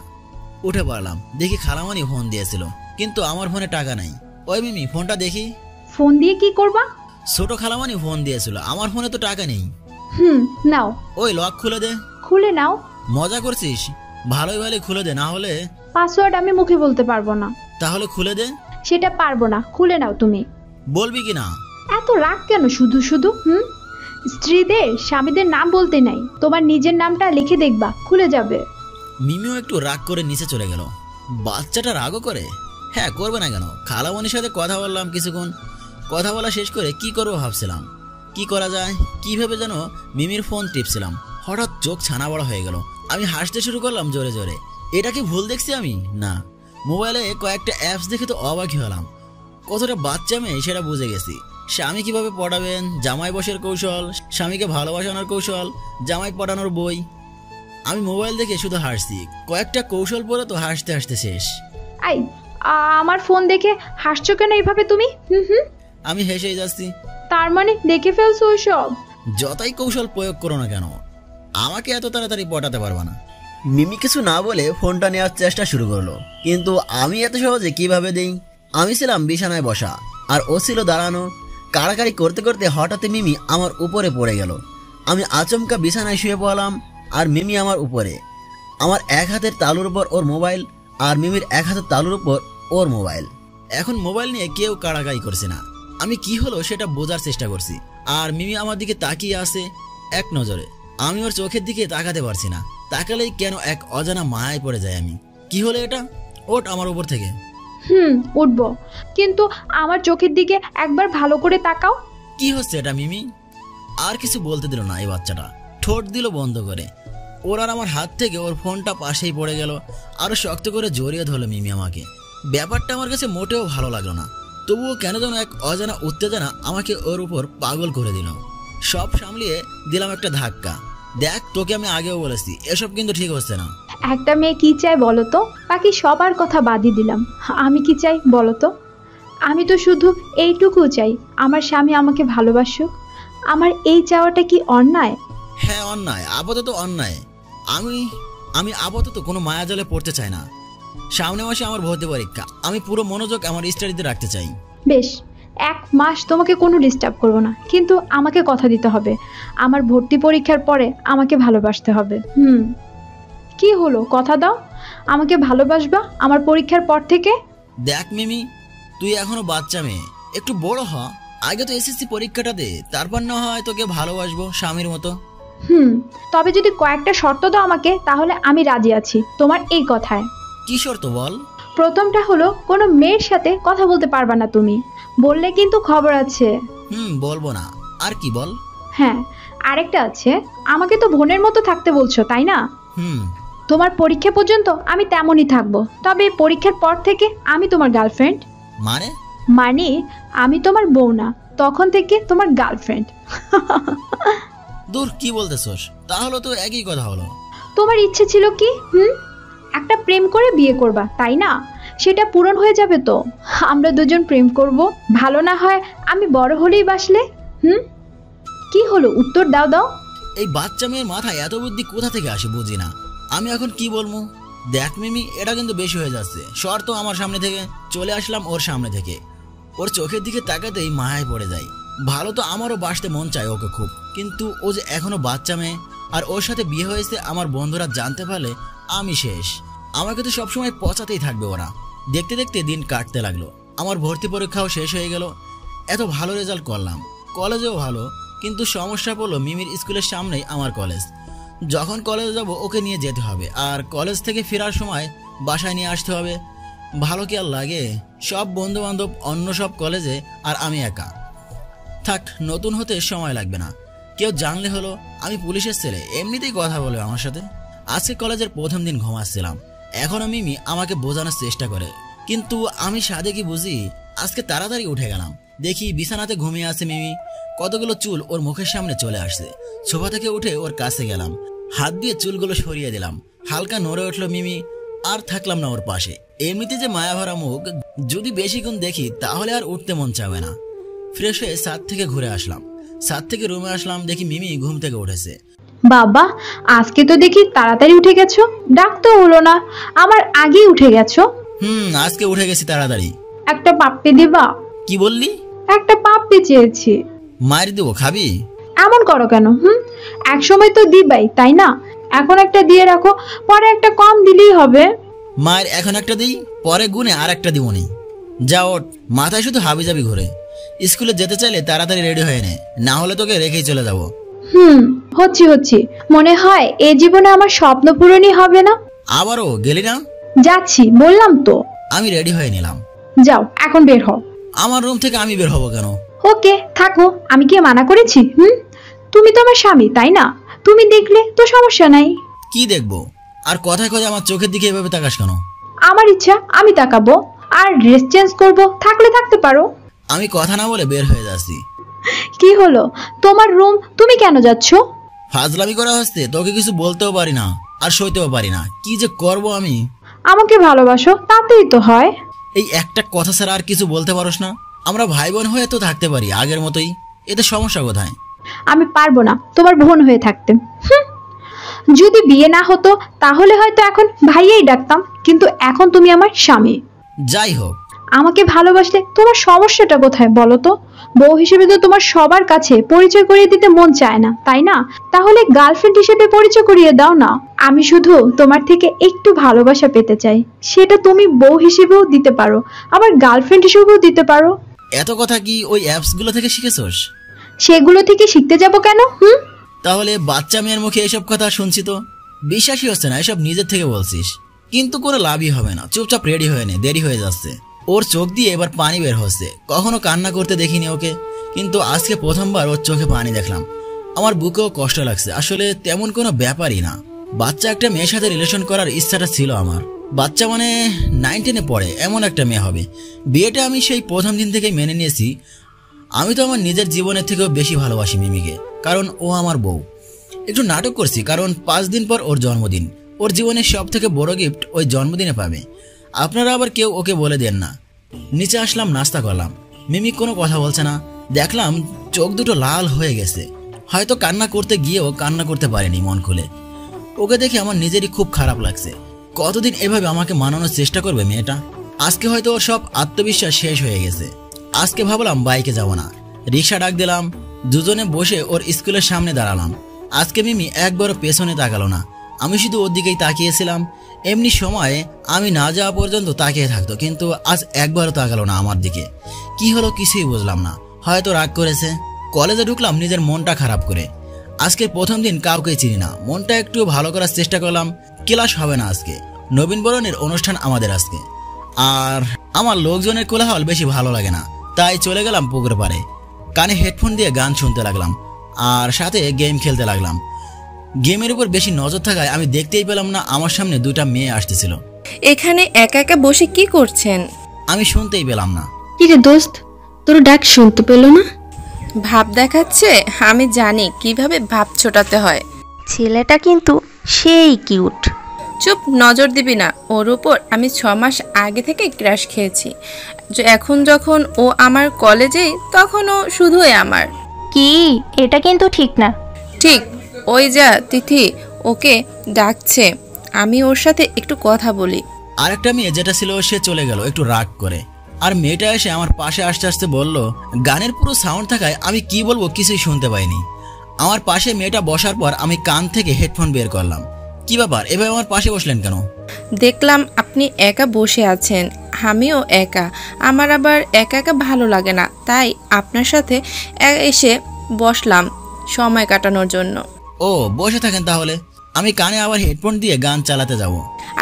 উঠে পড়লাম, দেখি খালামানি ফোন দিয়েছিল, কিন্তু আমার ফোনে টাকা নাই। ওই মিমি, ফোনটা দেখি। ফোন দিয়ে কি করবা? ছোট খালামানি ফোন দিয়েছিল, আমার ফোনে তো টাকা নেই। নাও। ওই লক খুলে দে। খুলে নাও। মজা করছিস? ভালোই ভালোই খুলে দে, না হলে। পাসওয়ার্ড আমি মুখে বলতে পারবো না। তাহলে খুলে দে। সেটা পারবো না, খুলে নাও তুমি। বলবি কি না? এত রাগ কেন শুধু শুধু? স্ত্রীদের স্বামীদের নাম বলতে নাই, তোমার নিজের নামটা লিখে দেখবা, খুলে যাবে। মিমিও একটু রাগ করে নিচে চলে গেল। বাচ্চাটা রাগও করে? হ্যাঁ, করবে না কেন? খালামণির সাথে কথা বললাম কিছুক্ষণ। কথা বলা শেষ করে কি করবো ভাবছিলাম, কি করা যায় কিভাবে যেন মিমির ফোন টিপছিলাম। হঠাৎ চোখ ছানা বড় হয়ে গেল। আমি হাসতে শুরু করলাম জোরে জোরে। এটা কি ভুল দেখছি আমি? না, মোবাইলে কয়েকটা অ্যাপস দেখে তো অবাকই হলাম। কতটা বাচ্চা মেয়ে সেটা বুঝে গেছি। স্বামী কিভাবে পড়াবেন, জামাই বসের কৌশল, স্বামীকে ভালোবাসানোর কৌশল, জামাই পড়ানোর বই। আমি মোবাইল দেখে শুধু হাসছি। কয়েকটা কৌশল পরে তো হাসতে হাসতে শেষ। আমার ফোন দেখে হাসছো কেন এইভাবে তুমি? আমি হেসেই যাচ্ছি। তার মানে দেখে ফেলছো ওইসব? যতই কৌশল প্রয়োগ করো না কেন, আমাকে এত তাড়াতাড়ি পটাতে পারবা না। মিমি কিছু না বলে ফোনটা নেওয়ার চেষ্টা শুরু করলো, কিন্তু আমি এত সহজে কিভাবে দেই? আমি ছিলাম বিছানায় বসা আর ও ছিল দাঁড়ানো। কাড়াকাড়ি করতে করতে হঠাৎ মিমি আমার উপরে পড়ে গেল। আমি আচমকা বিছানায় শুয়ে পড়লাম আর মিমি আমার উপরে। আমার এক হাতের তালুর উপর ওর মোবাইল আর মিমির এক হাতের তালুর উপর ওর মোবাইল। এখন মোবাইল নিয়ে কেউ কাড়াকাড়ি করছে না। আমি কি হলো সেটা বোঝার চেষ্টা করছি, আর মিমি আমার দিকে তাকিয়ে আছে এক নজরে। আমি ওর চোখের দিকে তাকাতে পারছি না। তাকালেই কেন এক অজানা মায়ায় পড়ে যায় আমি। কি হলো এটা? ওঠ আমার উপর থেকে। উঠবো, কিন্তু আমার চোখের দিকে একবার ভালো করে তাকাও। কি হচ্ছে এটা মিমি? আর কিছু বলতে দিল না এই বাচ্চাটা, ঠোঁট দিল বন্ধ করে। ওর আর আমার হাত থেকে ওর ফোনটা পাশেই পড়ে গেল। আরো শক্ত করে জড়িয়ে ধরলো মিমি আমাকে। ব্যাপারটা আমার কাছে মোটেও ভালো লাগলো না, তবুও কেন যেন এক অজানা উত্তেজনা আমাকে ওর উপর পাগল করে দিল। সব সামলিয়ে দিলাম একটা ধাক্কা। দেখ, তোকে আমি আগেও বলেছি এসব কিন্তু ঠিক হচ্ছে না। একটা মেয়ে কি চাই বলো তো? বাকি সবার কথা বাদই দিলাম, আমি কি চাই বলো তো? আমি তো শুধু এইটুকু চাই, আমার স্বামী আমাকে ভালোবাসুক। আমার এই চাওয়াটা কি অন্যায়? হ্যাঁ অন্যায়, আপাতত অন্যায়। আমি আপাতত কোনো মায়াজালে পড়তে চাই না। সামনে মাসে আমার ভর্তি পরীক্ষা, আমি পুরো মনোযোগ আমার স্টাডিতে রাখতে চাই। বেশ, 1 মাস তোমাকে কোনো ডিস্টার্ব করবো না, কিন্তু আমাকে কথা দিতে হবে আমার ভর্তি পরীক্ষার পরে আমাকে ভালোবাসতে হবে। কি হলো, কথা দাও আমাকে ভালোবাসবা আমার পরীক্ষার পর থেকে। দেখ মিমি, তুই এখনো বাচ্চা মেয়ে, একটু বড় হ। আগে তো এসএসসি পরীক্ষাটা দে, তারপর না হয় তোকে ভালোবাসবো স্বামীর মতো। তবে যদি কয়েকটা শর্ত দাও আমাকে, তাহলে আমি রাজি আছি তোমার এই কথায়। কি শর্ত বল? প্রথমটা হলো কোনো মেয়ের সাথে কথা বলতে পারবা না তুমি, বললে কিন্তু খবর আছে। বলবো না। আর কি বল? হ্যাঁ, আরেকটা আছে, আমাকে তো বোনের মতো থাকতে বলছো তাই না? তোমার পরীক্ষা পর্যন্ত আমি তেমনই থাকবো, তবে পরীক্ষার পর থেকে আমি তোমার গার্লফ্রেন্ড। মানে আমি তোমার বউ না, তখন থেকে তোমার গার্লফ্রেন্ড। দূর, কি বলতেছস? তাহলে তো একই কথা হলো। তোমার ইচ্ছে ছিল কি একটা প্রেম করে বিয়ে করবা তাই না? সেটা পূরণ হয়ে যাবে তো। আমরা দুজন প্রেম করব, ভালো না হয় আমি বড় হলেই বাসলে। কি হলো, উত্তর দাও দাও। এই বাচ্চা মেয়ের মাথায় এত বুদ্ধি কোথা থেকে আসে বুঝি না। আমি এখন কি বলবো? দেখ মিমি, এটা কিন্তু বেশি হয়ে যাচ্ছে। সর তো আমার সামনে থেকে। চলে আসলাম ওর সামনে থেকে। ওর চোখের দিকে তাকাতেই মায়ায় পড়ে যায়। ভালো তো আমারও বাসতে মন চায় ওকে খুব, কিন্তু ও যে এখনো বাচ্চা মেয়ে, আর ওর সাথে বিয়ে হয়েছে আমার বন্ধুরা জানতে পারলে আমি শেষ। আমাকে তো সবসময় পচাতেই থাকবে ওরা। দেখতে দেখতে দিন কাটতে লাগলো। আমার ভর্তি পরীক্ষাও শেষ হয়ে গেল। এত ভালো রেজাল্ট করলাম, কলেজেও ভালো, কিন্তু সমস্যা পড়লো মিমির স্কুলের সামনেই আমার কলেজ। যখন কলেজে যাব ওকে নিয়ে যেতে হবে, আর কলেজ থেকে ফেরার সময় বাসায় নিয়ে আসতে হবে। ভালো কি আর লাগে? সব বন্ধু বান্ধব অন্য সব কলেজে, আর আমি একা। থাক, নতুন হতে সময় লাগবে না। কেউ জানলে হলো আমি পুলিশের ছেলে, এমনিতেই কথা বলবে আমার সাথে। আজকে কলেজের প্রথম দিন ঘুমাচ্ছিলাম, এখনো মিমি আমাকে বোঝানোর চেষ্টা করে, কিন্তু আমি সাদে কি বুঝি। আজকে তাড়াতাড়ি উঠে গেলাম, দেখি বিছানাতে ঘুমিয়ে আছে মিমি। কতগুলো চুল ওর মুখের সামনে চলে আসছে। সোফা থেকে উঠে ওর কাছে গেলাম, হাত দিয়ে চুলগুলো সরিয়ে দিলাম। হালকা নড়ে উঠলো মিমি, আর থাকলাম না ওর পাশে। এমনিতে যে মায়া ভরা মুখ, যদি বেশিক্ষণ দেখি তাহলে আর উঠতে মন চাবে না। ফ্রেশ হয়ে ছাদ থেকে ঘুরে আসলাম। ছাদ থেকে রুমে আসলাম, দেখি মিমি ঘুম থেকে উঠেছে। বাবা, আজকে তো দেখি তাড়াতাড়ি উঠে গেছো, ডাক তো হলো না, আমার আগেই উঠে গেছো। আজকে উঠে গেছি তাড়াতাড়ি। একটা পাপ্পি দিবা? কি বললি? একটা পাপ্পি চেয়েছি। মায়ের দেবো, খাবি? এমন করো কেন? এক সময় তো দিবাই, তাই না? এখন একটা দিয়ে রাখো, পরে একটা কম দিলেই হবে। মায়ের এখন একটা দিই, পরে গুনে আর একটা দিব নি। যা ওঠ, মাথায় শুধু হাবি যাবি ঘুরে। স্কুলে যেতে চাইলে তাড়াতাড়ি রেডি হয়ে নে, না হলে তোকে রেখেই চলে যাব। হচ্ছি। মনে হয় এই জীবনে আমার স্বপ্ন পূরণই হবে না। আবারও গেলি না? যাচ্ছি, বললাম তো। আমি রেডি হয়ে নিলাম। যাও, এখন বের হও। আমার রুম থেকে আমি বের হব কেন? ওকে, থাকো। আমি কি মানা করেছি? তুমি তো আমার স্বামী, তাই না? তুমি দেখলে তো সমস্যা নাই। কি দেখবো? আর কথায় কথায় আমার চোখের দিকে এভাবে তাকাস কেন? আমার ইচ্ছা, আমি তাকাবো। আর ড্রেস চেঞ্জ করব, থাকলে থাকতে পারো। আমি কথা না বলে বের হয়ে যাচ্ছি। কি হলো? তোমার রুম, তুমি কেন যাচ্ছ? ফাজলামি করা হচ্ছে, তোকে কিছু বলতেও পারি না আর সইতেও পারি না। কি যে করব আমি? আমাকে ভালোবাসো, তাতেই তো হয়। এই একটা কথা ছাড়া আর কিছু বলতে পারোস না? আমরা ভাই বোন হয়ে তো থাকতে পারি আগের মতোই, এতে সমস্যা কোথায়? আমি পারবো না তোমার বোন হয়ে থাকতে। যদি বিয়ে না হতো তাহলে হয়তো এখন ভাইয়াই ডাকতাম, কিন্তু এখন তুমি আমার স্বামী। যাই হোক, আমাকে ভালোবাসলে তোমার সমস্যাটা কোথায় বলো তো? বউ হিসেবে তো তোমার সবার কাছে পরিচয় করিয়ে দিতে মন চায় না, তাই না? তাহলে গার্লফ্রেন্ড হিসেবে পরিচয় করিয়ে দাও না। আমি শুধু তোমার থেকে একটু ভালোবাসা পেতে চাই, সেটা তুমি বউ হিসেবেও দিতে পারো, আবার গার্লফ্রেন্ড হিসেবেও দিতে পারো। এত কথা কি ওই অ্যাপস গুলো থেকে শিখেছস? সেগুলো থেকে শিখতে যাব কেন? তাহলে বাচ্চা মেয়ের মুখে এসব কথা শুনছি তো বিশ্বাসই হচ্ছে না। এসব নিজের থেকে বলছিস, কিন্তু কোনো লাভই হবে না। চুপচাপ রেডি হয়ে নে, দেরি হয়ে যাচ্ছে। ওর চোখ দিয়ে এবার পানি বের হচ্ছে। কখনো কান্না করতে দেখিনি ওকে, কিন্তু আজকে প্রথমবার ওর চোখে পানি দেখলাম। আমার বুকেও কষ্ট লাগছে। আসলে তেমন কোনো ব্যাপারই না। বাচ্চা একটা মেয়ের সাথে রিলেশন করার ইচ্ছাটা ছিল আমার। বাচ্চা মানে 9 10-এ পড়ে এমন একটা মেয়ে হবে। বিয়েটা আমি সেই প্রথম দিন থেকেই মেনে নিয়েছি। আমি তো আমার নিজের জীবনের থেকেও বেশি ভালোবাসি মিমিকে, কারণ ও আমার বউ। একটু নাটক করছি, কারণ 5 দিন পর ওর জন্মদিন। ওর জীবনের সব থেকে বড় গিফট ওই জন্মদিনে পাবে। আপনারা আবার কেউ ওকে বলে দেন না। নিচে আসলাম, নাস্তা করলাম। মিমি কোনো কথা বলছে না। দেখলাম চোখ দুটো লাল হয়ে গেছে, হয়তো কান্না করতে গিয়েও কান্না করতে পারেনি মন খুলে। ওকে দেখে আমার নিজেরই খুব খারাপ লাগছে। কতদিন এভাবে আমাকে মানানোর চেষ্টা করবে মেয়েটা? আজকে হয়তো ওর সব আত্মবিশ্বাস শেষ হয়ে গেছে। আজকে ভাবলাম বাইকে যাব না, রিক্সা ডাক দিলাম। দুজনে বসে ওর স্কুলের সামনে দাঁড়ালাম। আজকে মিমি একবারও পেছনে তাকালো না, আমি শুধু ওর দিকেই তাকিয়েছিলাম। এমনি সময়ে আমি না যাওয়া পর্যন্ত তাকিয়ে থাকতো, কিন্তু আজ একবারও তাকালো না আমার দিকে। কি হলো কিছুই বুঝলাম না, হয়তো রাগ করেছে। কলেজে ঢুকলাম নিজের মনটা খারাপ করে। আজকের প্রথম দিন, কাউকে চিনি না, মনটা একটু ভালো করার চেষ্টা করলাম। ক্লাস হবে না আজকে, নবীনবরণের অনুষ্ঠান আমাদের আজকে। আর আমার লোকজনের কোলাহল বেশি ভালো লাগে না, তাই চলে গেলাম পুকুর পাড়ে। কানে হেডফোন দিয়ে গান শুনতে লাগলাম, আর সাথে গেম খেলতে লাগলাম। গেমের উপর বেশি নজর থাকায় আমি দেখতেই পেলাম না আমার সামনে 2টা মেয়ে আসতেছিল। এখানে একা একা বসে কি করছেন? আমি শুনতেই পেলাম না। কি রে দোস্ত, তোর ডাক শুনতে পেল না? ভাব দেখাচ্ছে। আমি জানি কিভাবে ভাব ছোটাতে হয়। ছেলেটা কিন্তু সেই কিউট। চুপ, নজর দিবি না। ওর উপর আমি 6 মাস আগে থেকে ক্র্যাশ খেয়েছি। এখন যখন ও আমার কলেজেই, তখন ও শুধুই আমার। কি, এটা কিন্তু ঠিক না। ঠিক। ওই যা তিথি ওকে ডাকছে, আমি ওর সাথে একটু কথা বলি। আরেকটা মেয়ে যেটা ছিল সে চলে গেল একটু রাগ করে। আর মেয়েটা এসে আমার পাশে আসতে আসতে বলল, গানের পুরো সাউন্ড থাকায় আমি কি বলবো কিছুই শুনতে পাইনি। আমার পাশে মেয়েটা বসার পর আমি কান থেকে হেডফোন বের করলাম। কি ব্যাপার, এভাবে আমার পাশে বসলেন কেন? দেখলাম আপনি একা বসে আছেন, আমিও একা, আমার আবার একা একা ভালো লাগে না, তাই আপনার সাথে এসে বসলাম সময় কাটানোর জন্য। ও, বসে থাকেন তাহলে, আমি কানে আবার হেডফোন দিয়ে গান চালাতে যাব।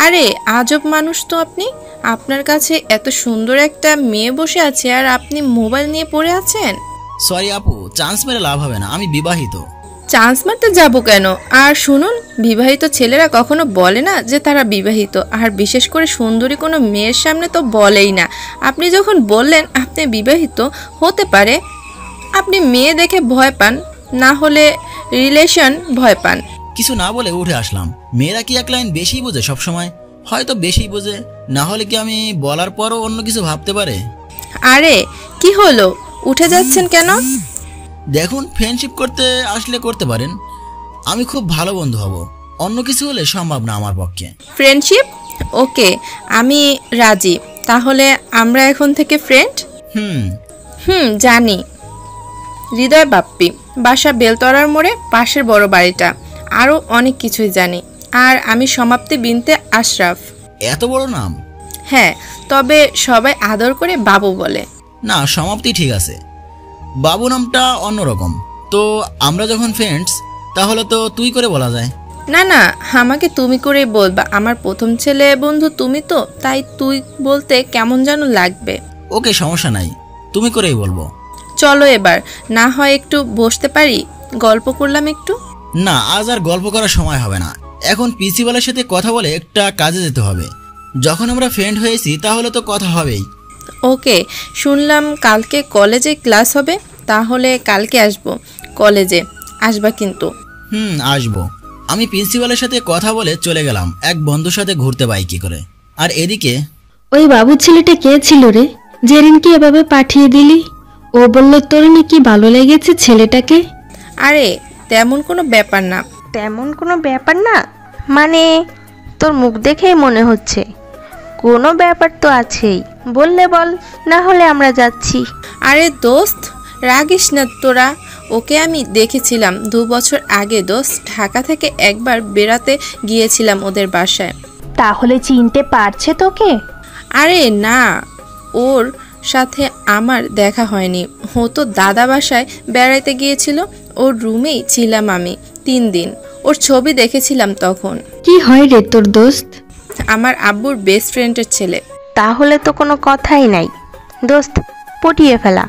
আরে আজব মানুষ তো আপনি, আপনার কাছে এত সুন্দর একটা মেয়ে বসে আছে আর আপনি মোবাইল নিয়ে পড়ে আছেন। সরি আপু, চান্স মেরে লাভ হবে না, আমি বিবাহিত। চান্স মারতে যাবো কেন? আর শুনুন, বিবাহিত ছেলেরা কখনো বলে না যে তারা বিবাহিত, আর বিশেষ করে সুন্দরী কোনো মেয়ের সামনে তো বলেই না। আপনি যখন বললেন আপনি বিবাহিত, হতে পারে আপনি মেয়ে দেখে ভয় পান, না হলে রিলেশন ভয় পান। কিছু না বলে উঠে আসলাম। মেয়েরা কি এক লাইন বেশি বোঝে সবসময়? হয়তো বেশি বোঝে, না হলে কি আমি বলার পরও অন্য কিছু ভাবতে পারে? আরে কি হলো, উঠে যাচ্ছেন কেন? দেখুন, ফ্রেন্ডশিপ করতে আসলে করতে পারেন, আমি খুব ভালো বন্ধু হব, অন্য কিছু হলে সম্ভব না আমার পক্ষে। ফ্রেন্ডশিপ? ওকে, আমি রাজি, তাহলে আমরা এখন থেকে ফ্রেন্ড। জানি, হৃদয় বাপ্পি, বাসা বেলতলার মোড়ে, পাশের বড় বাড়িটা, আরও অনেক কিছুই জানি। আর আমি সমাপ্তি বিনতে আশরাফ। এত বড় নাম? হ্যাঁ, তবে সবাই আদর করে বাবু বলে। না, সমাপ্তি ঠিক আছে, বাবু নামটা অন্যরকম। তো আমরা যখন ফ্রেন্ডস, তাহলে তো তুই করে বলা যায়। না না, আমাকে তুমি করেই বলবা, আমার প্রথম ছেলে বন্ধু তুমি তো, তাই তুই বলতে কেমন যেন লাগবে। ওকে, সমস্যা নাই, তুমি করেই বলবো। চলো এবার না হয় একটু বসতে পারি, গল্প করলাম একটু। না, আজ আর গল্প করার সময় হবে না, এখন প্রিন্সিপালের সাথে কথা বলে একটা কাজে যেতে হবে। যখন আমরা ফ্রেন্ড হয়েছি তাহলে তো কথা হবেই। ওকে, শুনলাম কালকে কলেজে ক্লাস হবে, তাহলে কালকে আসবো কলেজে, আসবা কিন্তু। আসবো। আমি প্রিন্সিপালের সাথে কথা বলে চলে গেলাম এক বন্ধুর সাথে ঘুরতে বাইকে করে। আর এদিকে ওই বাবু ছেলেটা কে ছিল রে, জেরিনকে এভাবে পাঠিয়ে দিলি? ও বলল তোর নাকি ভালো লেগেছে ছেলেটাকে। আরে তেমন কোনো ব্যাপার না। তেমন কোনো ব্যাপার না মানে? তোর মুখ দেখেই মনে হচ্ছে কোনো ব্যাপার তো আছেই, বললে বল, না হলে আমরা যাচ্ছি। আরে দোস্ত, রাগিস না তোরা, ওকে আমি দেখেছিলাম 2 বছর আগে দোস্ত, ঢাকা থেকে একবার বেড়াতে গিয়েছিলাম ওদের বাসায়। তাহলে চিনতে পারছে তোকে? আরে না, ওর সাথে আমার দেখা হয়নি, ও তো দাদা বাসায় বেড়াতে গিয়েছিল, ওর রুমেই ছিলাম আমি 3 দিন, ওর ছবি দেখেছিলাম তখন। কি হয় রে তোর দোস্ত? আমার আব্বুর বেস্ট ফ্রেন্ডের ছেলে। তাহলে তো কোনো কথাই নাই দোস্ত, পটিয়ে ফেলা।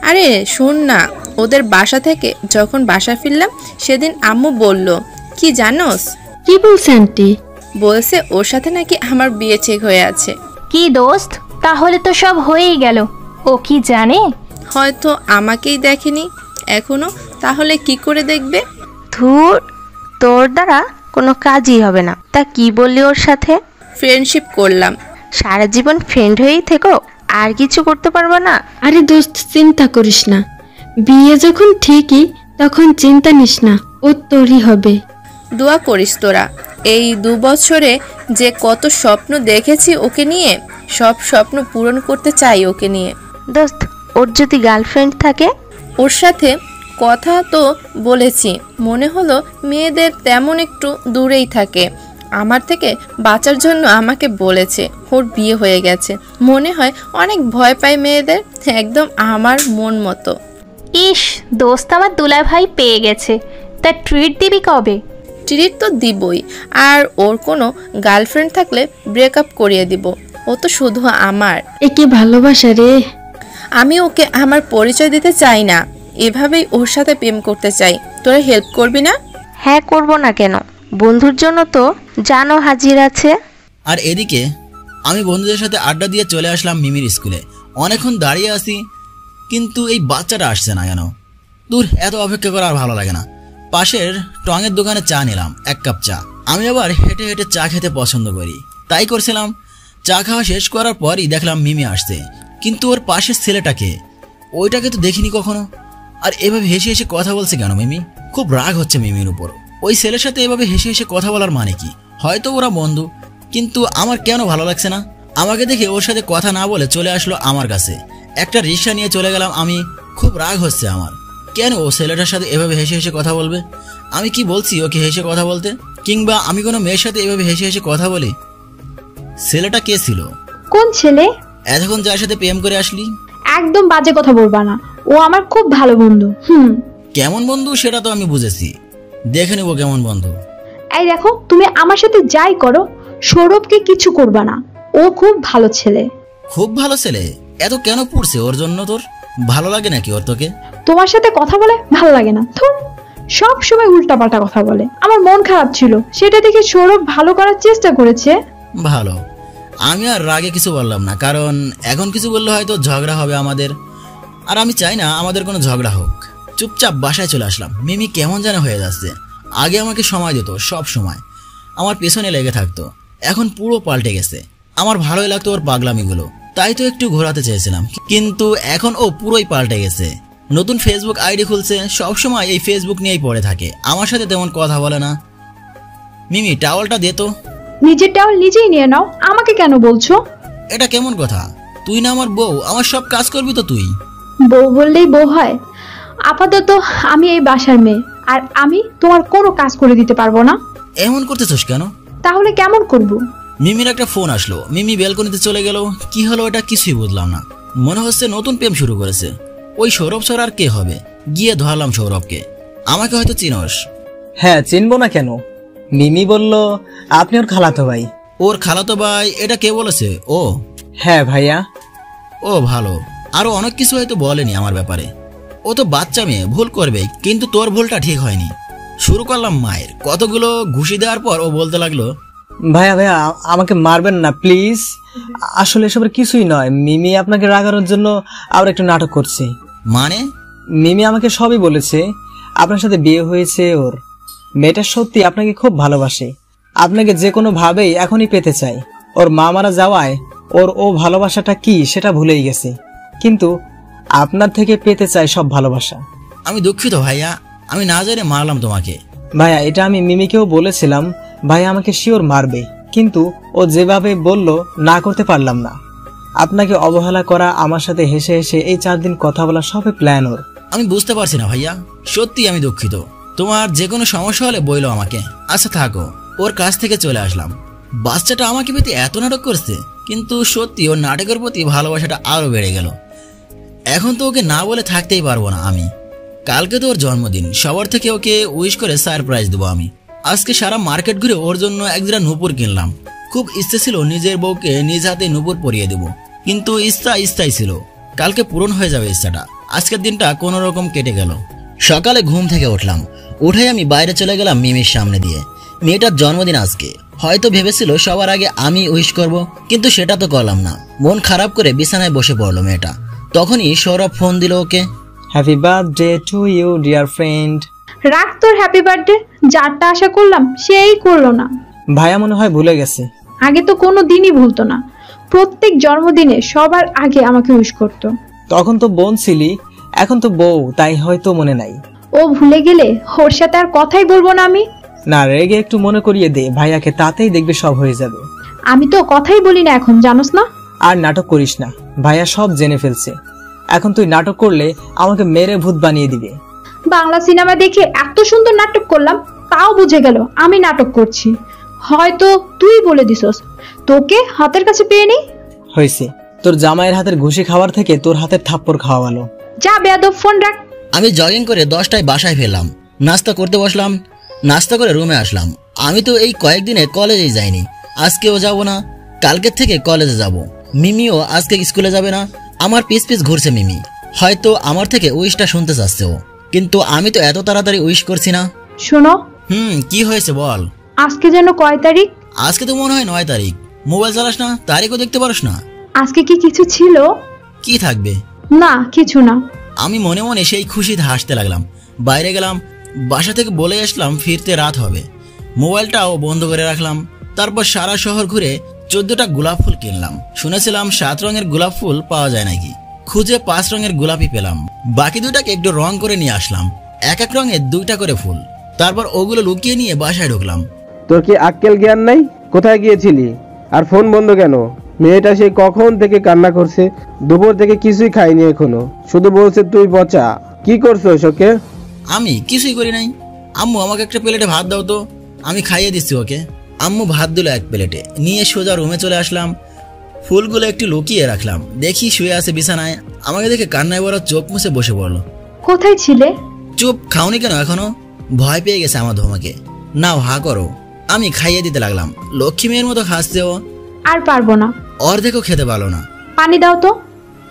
আরে শোন না, ওদের বাসা থেকে যখন বাসা ফিরলাম সেদিন আম্মু বলল কি জানোস? কি বলছে আন্টি? বলছে ওর সাথে নাকি আমার বিয়ে ঠিক হয়ে আছে। কি দোস্ত, তাহলে তো সব হয়েই গেল। ও কি জানে? হয়তো আমাকেই দেখেনি এখনো, তাহলে কি করে দেখবে? ধুর, তোর দ্বারা কোনো কাজই হবে না। তা কি বললি ওর সাথে? ফ্রেন্ডশিপ করলাম। সারা জীবন ফ্রেন্ড হয়েই থেকো, আর কিছু করতে পারবো না? আরে দোস্ত, চিন্তা করিস না, বিয়ে যখন ঠিকই তখন চিন্তা নিস না, ও তোরই হবে। দোয়া করিস তোরা। এই 2 বছরে যে কত স্বপ্ন দেখেছি ওকে নিয়ে, সব স্বপ্ন পূরণ করতে চাই ওকে নিয়ে। দোস্ত, ওর যদি গার্লফ্রেন্ড থাকে? ওর সাথে কথা তো বলেছি, মনে হলো মেয়েদের তেমন একটু দূরেই থাকে, আমার থেকে বাঁচার জন্য আমাকে বলেছে ওর বিয়ে হয়ে গেছে। মনে হয় অনেক ভয় পায় মেয়েদের, একদম আমার মন মতো। ইস, দোস্ত আমার দুলা ভাই পেয়ে গেছে, তা ট্রিট দিবি কবে? ট্রিট তো দিবই, আর ওর কোনো গার্লফ্রেন্ড থাকলে ব্রেকআপ করিয়ে দিব, ও তো শুধু আমার। একে ভালোবাসা রে। আমি ওকে আমার পরিচয় দিতে চাই না, এভাবেই ওর সাথে প্রেম করতে চাই। তোরা হেল্প করবি না? হ্যাঁ, করব না কেন, বন্ধুর জন্য তো জানো হাজির আছে। আর এদিকে আমি বন্ধুদের সাথে আড্ডা দিয়ে চলে আসলাম মিমির স্কুলে। অনেকক্ষণ দাঁড়িয়ে আছি, কিন্তু এই বাচ্চাটা আসছে না কেন? দূর, এত অপেক্ষা করা আর ভালো লাগে না। পাশের টঙের দোকানে চা নিলাম, 1 কাপ চা। আমি আবার হেঁটে হেঁটে চা খেতে পছন্দ করি, তাই করছিলাম। চা খাওয়া শেষ করার পরই দেখলাম মিমি আসছে, কিন্তু ওর পাশের ছেলেটাকে, ওইটাকে তো দেখিনি কখনো। আর এভাবে হেসে হেসে কথা বলছে কেন মিমি? খুব রাগ হচ্ছে মিমির উপর। ওই ছেলের সাথে এভাবে হেসে হেসে কথা বলার মানে কি? হয়তো ওরা বন্ধু, কিন্তু আমার কেন ভালো লাগছে না? আমাকে দেখে ওর সাথে কথা না বলে চলে আসলো আমার কাছে। একটা রিক্সা নিয়ে চলে গেলাম আমি, খুব রাগ হচ্ছে আমার। কেন ও ছেলেটার সাথে এভাবে হেসে হেসে কথা বলবে? আমি কি বলছি ওকে হেসে কথা বলতে? কিংবা আমি কোনো মেয়ের সাথে এভাবে হেসে হেসে কথা বলি? ছেলেটা কে ছিল? কোন ছেলে? এতক্ষণ যার সাথে প্রেম করে আসলি? একদম বাজে কথা বলবা না, ও আমার খুব ভালো বন্ধু। কেমন বন্ধু সেটা তো আমি বুঝেছি, দেখে নেবো কেমন বন্ধু। এই দেখো, তুমি আমার সাথে যাই করো সৌরভকে কিছু করবা না, ও খুব ভালো ছেলে। খুব ভালো ছেলে? এত কেন পড়ছে ওর জন্য? তোর ভালো লাগে নাকি ওর তোকে? তোমার সাথে কথা বলে ভালো লাগে না। ধুর, সব সময় উল্টাপাল্টা কথা বলে। আমার মন খারাপ ছিল, সেটা দেখে সৌরভ ভালো করার চেষ্টা করেছে। ভালো, আমি আর রাগে কিছু বললাম না, কারণ এখন কিছু বললে হয়তো ঝগড়া হবে আমাদের, আর আমি চাই না আমাদের কোনো ঝগড়া হোক। চুপচাপ বাসায় চলে আসলাম। মিমি কেমন যেন হয়ে যাচ্ছে। আগে আমাকে সময় দিত, সব সময় আমার পেছনে লেগে থাকতো, এখন পুরো পাল্টে গেছে। আমার ভালোই লাগতো ওর পাগলামিগুলো, তাই তো একটু ঘোরাতে চেয়েছিলাম, কিন্তু এখন ও পুরোই পাল্টে গেছে। নতুন ফেসবুক আইডি খুলছে, সবসময় এই ফেসবুক নিয়েই পড়ে থাকে, আমার সাথে তেমন কথা বলে না। মিমি, টাওয়ালটা দে তো। নিজের টাওয়াল নিজেই নিয়ে নাও, আমাকে কেন বলছো? এটা কেমন কথা? তুই না আমার বউ, আমার সব কাজ করবি তো তুই। বউ বললেই বউ হয়? আপাতত আমি এই বাসার মেয়ে, আর আমি তোমার কোনো কাজ করে দিতে পারবো না। এমন করতেছস কেন? তাহলে কেমন করব? মিমির একটা ফোন আসলো, মিমি ব্যালকনিতে চলে গেল। কি হলো এটা কিছুই বুঝলাম না, মনে হচ্ছে নতুন প্রেম শুরু করেছে। ওই সৌরভ ছাড়া আর কে হবে? গিয়ে ধরলাম সৌরভকে। আমাকে হয়তো চিনস? হ্যাঁ, চিনবো না কেন? মিমি বলল আপনি ওর খালাতো ভাই। ওর খালাতো ভাই? এটা কে বলেছে? ও হ্যাঁ ভাইয়া। ও ভালো, আরো অনেক কিছু হয়তো বলেনি আমার ব্যাপারে। ও তো বাচ্চা মেয়ে, ভুল করবে, কিন্তু তোর ভুলটা ঠিক হয়নি। শুরু করলাম মায়ের, কতগুলো ঘুষি দেওয়ার পর ও বলতে লাগলো, ভাইয়া ভাইয়া আমাকে মারবেন না প্লিজ, আসলে এসবের কিছুই নয়। মিমি আপনাকে রাগানোর জন্য আবার একটু নাটক করছে। মানে? মিমি আমাকে সবই বলেছে, আপনার সাথে বিয়ে হয়েছে ওর। মেয়েটা সত্যি আপনাকে খুব ভালোবাসে, আপনাকে যে কোনো ভাবেই এখনই পেতে চায়। ওর মা মারা যাওয়ায় ও ভালোবাসাটা কি সেটা ভুলেই গেছে, কিন্তু আপনার থেকে পেতে চায় সব ভালোবাসা। আমি দুঃখিত ভাইয়া, আমি না জেনে মারলাম তোমাকে। ভাইয়া এটা আমি মিমিকেও বলেছিলাম, ভাইয়া আমাকে শিওর মারবে, কিন্তু ও যেভাবে বলল না করতে পারলাম না। আপনাকে অবহেলা করা, আমার সাথে হেসে হেসে এই 4 দিন কথা বলা, সবই প্ল্যান ওর। আমি বুঝতে পারছি না ভাইয়া, সত্যি আমি দুঃখিত। তোমার যে কোনো সমস্যা হলে বইলো আমাকে। আচ্ছা থাকো। ওর কাছ থেকে চলে আসলাম। বাচ্চাটা আমাকে পেতে এত নাটক করছে, কিন্তু সত্যি ওর নাটকের প্রতি ভালোবাসাটা আরো বেড়ে গেল। এখন তো ওকে না বলে থাকতেই পারবো না আমি। কালকে তো ওর জন্মদিন, সবার থেকে ওকে উইশ করে সারপ্রাইজ দেবো আমি। আজকে সারা মার্কেট ঘুরে ওর জন্য একজোড়া নূপুর কিনলাম। খুব ইচ্ছে ছিল নিজের বউকে নিজ হাতে নূপুর পরিয়ে দেবো, কিন্তু ইচ্ছাই ছিল। কালকে পূরণ হয়ে যাবে ইচ্ছাটা। আজকের দিনটা কোনো রকম কেটে গেল। সকালে ঘুম থেকে উঠলাম, উঠে আমি বাইরে চলে গেলাম মিমির সামনে দিয়ে। মেয়েটার জন্মদিন আজকে, হয়তো ভেবেছিল সবার আগে আমি উইশ করব, কিন্তু সেটা তো করলাম না। মন খারাপ করে বিছানায় বসে পড়লো মেয়েটা। তখনই সৌরভ ফোন দিল ওকে। Happy birthday to you dear friend. রাখ তোর হ্যাপি বার্থডে, যারটা আশা করলাম সেই করলো না। ভাইয়া মনে হয় ভুলে গেছে। আগে তো কোনো দিনই ভুলতো না, প্রত্যেক জন্মদিনে সবার আগে আমাকে উইশ করতো। তখন তো বোন ছিলি, এখন তো বউ, তাই হয়তো মনে নাই। ও ভুলে গেলে ওর সাথে আর কথাই বলবো না আমি। না, রেগে একটু মনে করিয়ে দে ভাইয়াকে, তাতেই দেখবে সব হয়ে যাবে। আমি তো কথাই বলি না এখন, জানোস না। আর নাটক করিস না, ভাইয়া সব জেনে ফেলছে। এখন তুই নাটক করলে আমাকে মেরে ভূত বানিয়ে দিবে। বাংলা সিনেমা দেখে এত সুন্দর নাটক করলাম, তাও বুঝে গেল আমি নাটক করছি। হয়তো তুই বলে দিছস, তোকে হাতের কাছে পেয়ে নি। হয়েছে, তোর জামাইয়ের হাতের ঘুষি খাওয়ার থেকে তোর হাতের থাপ্পড় খাওয়া ভালো। যা বেয়াদব, ফোন রাখ। আমি জগিং করে 10টায় বাসায় ফেললাম, নাস্তা করতে বসলাম, নাস্তা করে রুমে আসলাম। আমি তো এই কয়েকদিনে কলেজেই যাইনি, আজকেও যাব না, কালকের থেকে কলেজে যাব। মিমিও আজকে স্কুলে যাবে না। আমার পিছ পিছ ঘুরছে মিমি, হয়তো আমার থেকে উইশটা শুনতে চাচ্ছে ও, কিন্তু আমি তো এত তাড়াতাড়ি উইশ করছি না। শোনো। কি হয়েছে বল। আজকে যেন কয় তারিখ? আজকে তো মনে হয় 9 তারিখ। মোবাইল চালাস না? তারিখও দেখতে পারস না? আজকে কি কিছু ছিল? কি থাকবে? না, কিছু না। আমি মনে মনে সেই খুশিতে হাসতে লাগলাম। বাইরে গেলাম, বাসা থেকে বলে আসলাম ফিরতে রাত হবে। মোবাইলটাও বন্ধ করে রাখলাম। তারপর সারা শহর ঘুরে 14টা গোলাপ ফুল কিনলাম। শুনেছিলাম 7 রঙের গোলাপ ফুল পাওয়া যায় নাকি। খুঁজে 5 রঙের গোলাপই পেলাম। বাকি 2টাকে একটু রং করে নিয়ে আসলাম, এক এক রঙে 2টা করে ফুল। তারপর ওগুলো লুকিয়ে নিয়ে বাসায় ঢুকলাম। তোর কি আক্কেল জ্ঞান নাই? কোথায় গিয়েছিলি? আর ফোন বন্ধ কেন? মেয়েটা সেই কখন থেকে কান্না করছে, দুপুর থেকে কিছুই খাইনি এখনো, শুধু বলছে তুই পচা। কি করছো ওকে? আমি কিছুই করি নাই। আম্মু আমাকে একটা প্লেটে ভাত দাও তো, আমি খাইয়ে দিচ্ছি ওকে। আম্মু ভাত দিল এক প্লেটে, নিয়ে সোজা রুমে চলে আসলাম। ফুলগুলো একটু লুকিয়ে রাখলাম। দেখি শুয়ে আছে বিছানায়, আমাকে দেখে কান্নায় বড় চোখ মুছে বসে পড়লো। কোথায় ছিলে? চুপ, খাওনি কেন এখনো? ভয় পেয়ে গেছে আমার ধোমাকে। নাও হা করো। আমি খাইয়ে দিতে লাগলাম। লক্ষ্মী মেয়ের মতো খাচ্ছে ও। আর পারবো না। অর্ধেকও খেতে পারলো না। পানি দাও তো।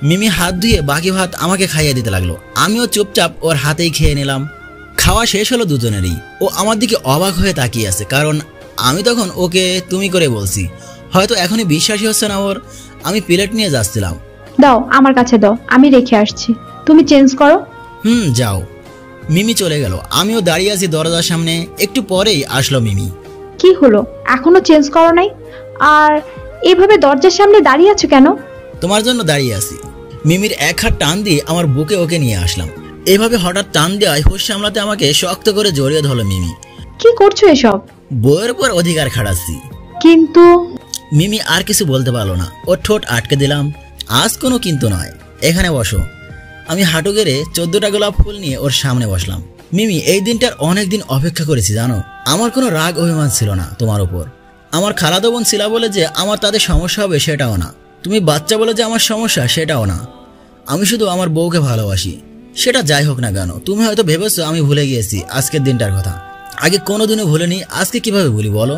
মিমি হাত ধুয়ে বাকি ভাত আমাকে খাইয়ে দিতে লাগলো। আমিও চুপচাপ ওর হাতেই খেয়ে নিলাম। খাওয়া শেষ হলো দুজনেরই। ও আমার দিকে অবাক হয়ে তাকিয়ে আছে, কারণ আমি তখন ওকে তুমি করে বলছি। হয়তো এখনই বিশ্বাসই হচ্ছে না ওর। আমি প্লেট নিয়ে যাচ্ছিলাম। দাও আমার কাছে দাও, আমি রেখে আসছি, তুমি চেঞ্জ করো। যাও। মিমি চলে গেল। আমিও দাঁড়িয়ে আছি দরজার সামনে। একটু পরেই আসলো মিমি। কি হলো, এখনো চেঞ্জ করো নাই? আর এভাবে দরজার সামনে দাঁড়িয়ে আছো কেন? তোমার জন্য দাঁড়িয়ে আছি। মিমির এক হাত টান দিয়ে আমার বুকে ওকে নিয়ে আসলাম। এভাবে হঠাৎ টান দেওয়ায় হুঁশ সামলাতে আমাকে শক্ত করে জড়িয়ে ধরলো মিমি। কি করছো এসব? বইয়ের উপর অধিকার খাটাচ্ছি। কিন্তু মিমি আর কিছু বলতে পারলো না। ওর ঠোঁট আটকে দিলাম। আজ কোনো কিন্তু নয়, এখানে বসো। আমি হাঁটু গেড়ে 14টা গোলাপ ফুল নিয়ে ওর সামনে বসলাম। মিমি, এই দিনটার অনেকদিন অপেক্ষা করেছি জানো। আমার কোনো রাগ অভিমান ছিল না তোমার উপর। আমার খালাতো বোন ছিল বলে যে আমার তাদের সমস্যা হবে সেটাও না। তুমি বাচ্চা বলে যে আমার সমস্যা সেটাও না। আমি শুধু আমার বউকে ভালোবাসি। সেটা যাই হোক না কেন, তুমি হয়তো ভেবেছো আমি ভুলে গিয়েছি আজকের দিনটার কথা। আগে কোনোদিনও ভুলিনি, আজকে কিভাবে ভুলি বলো?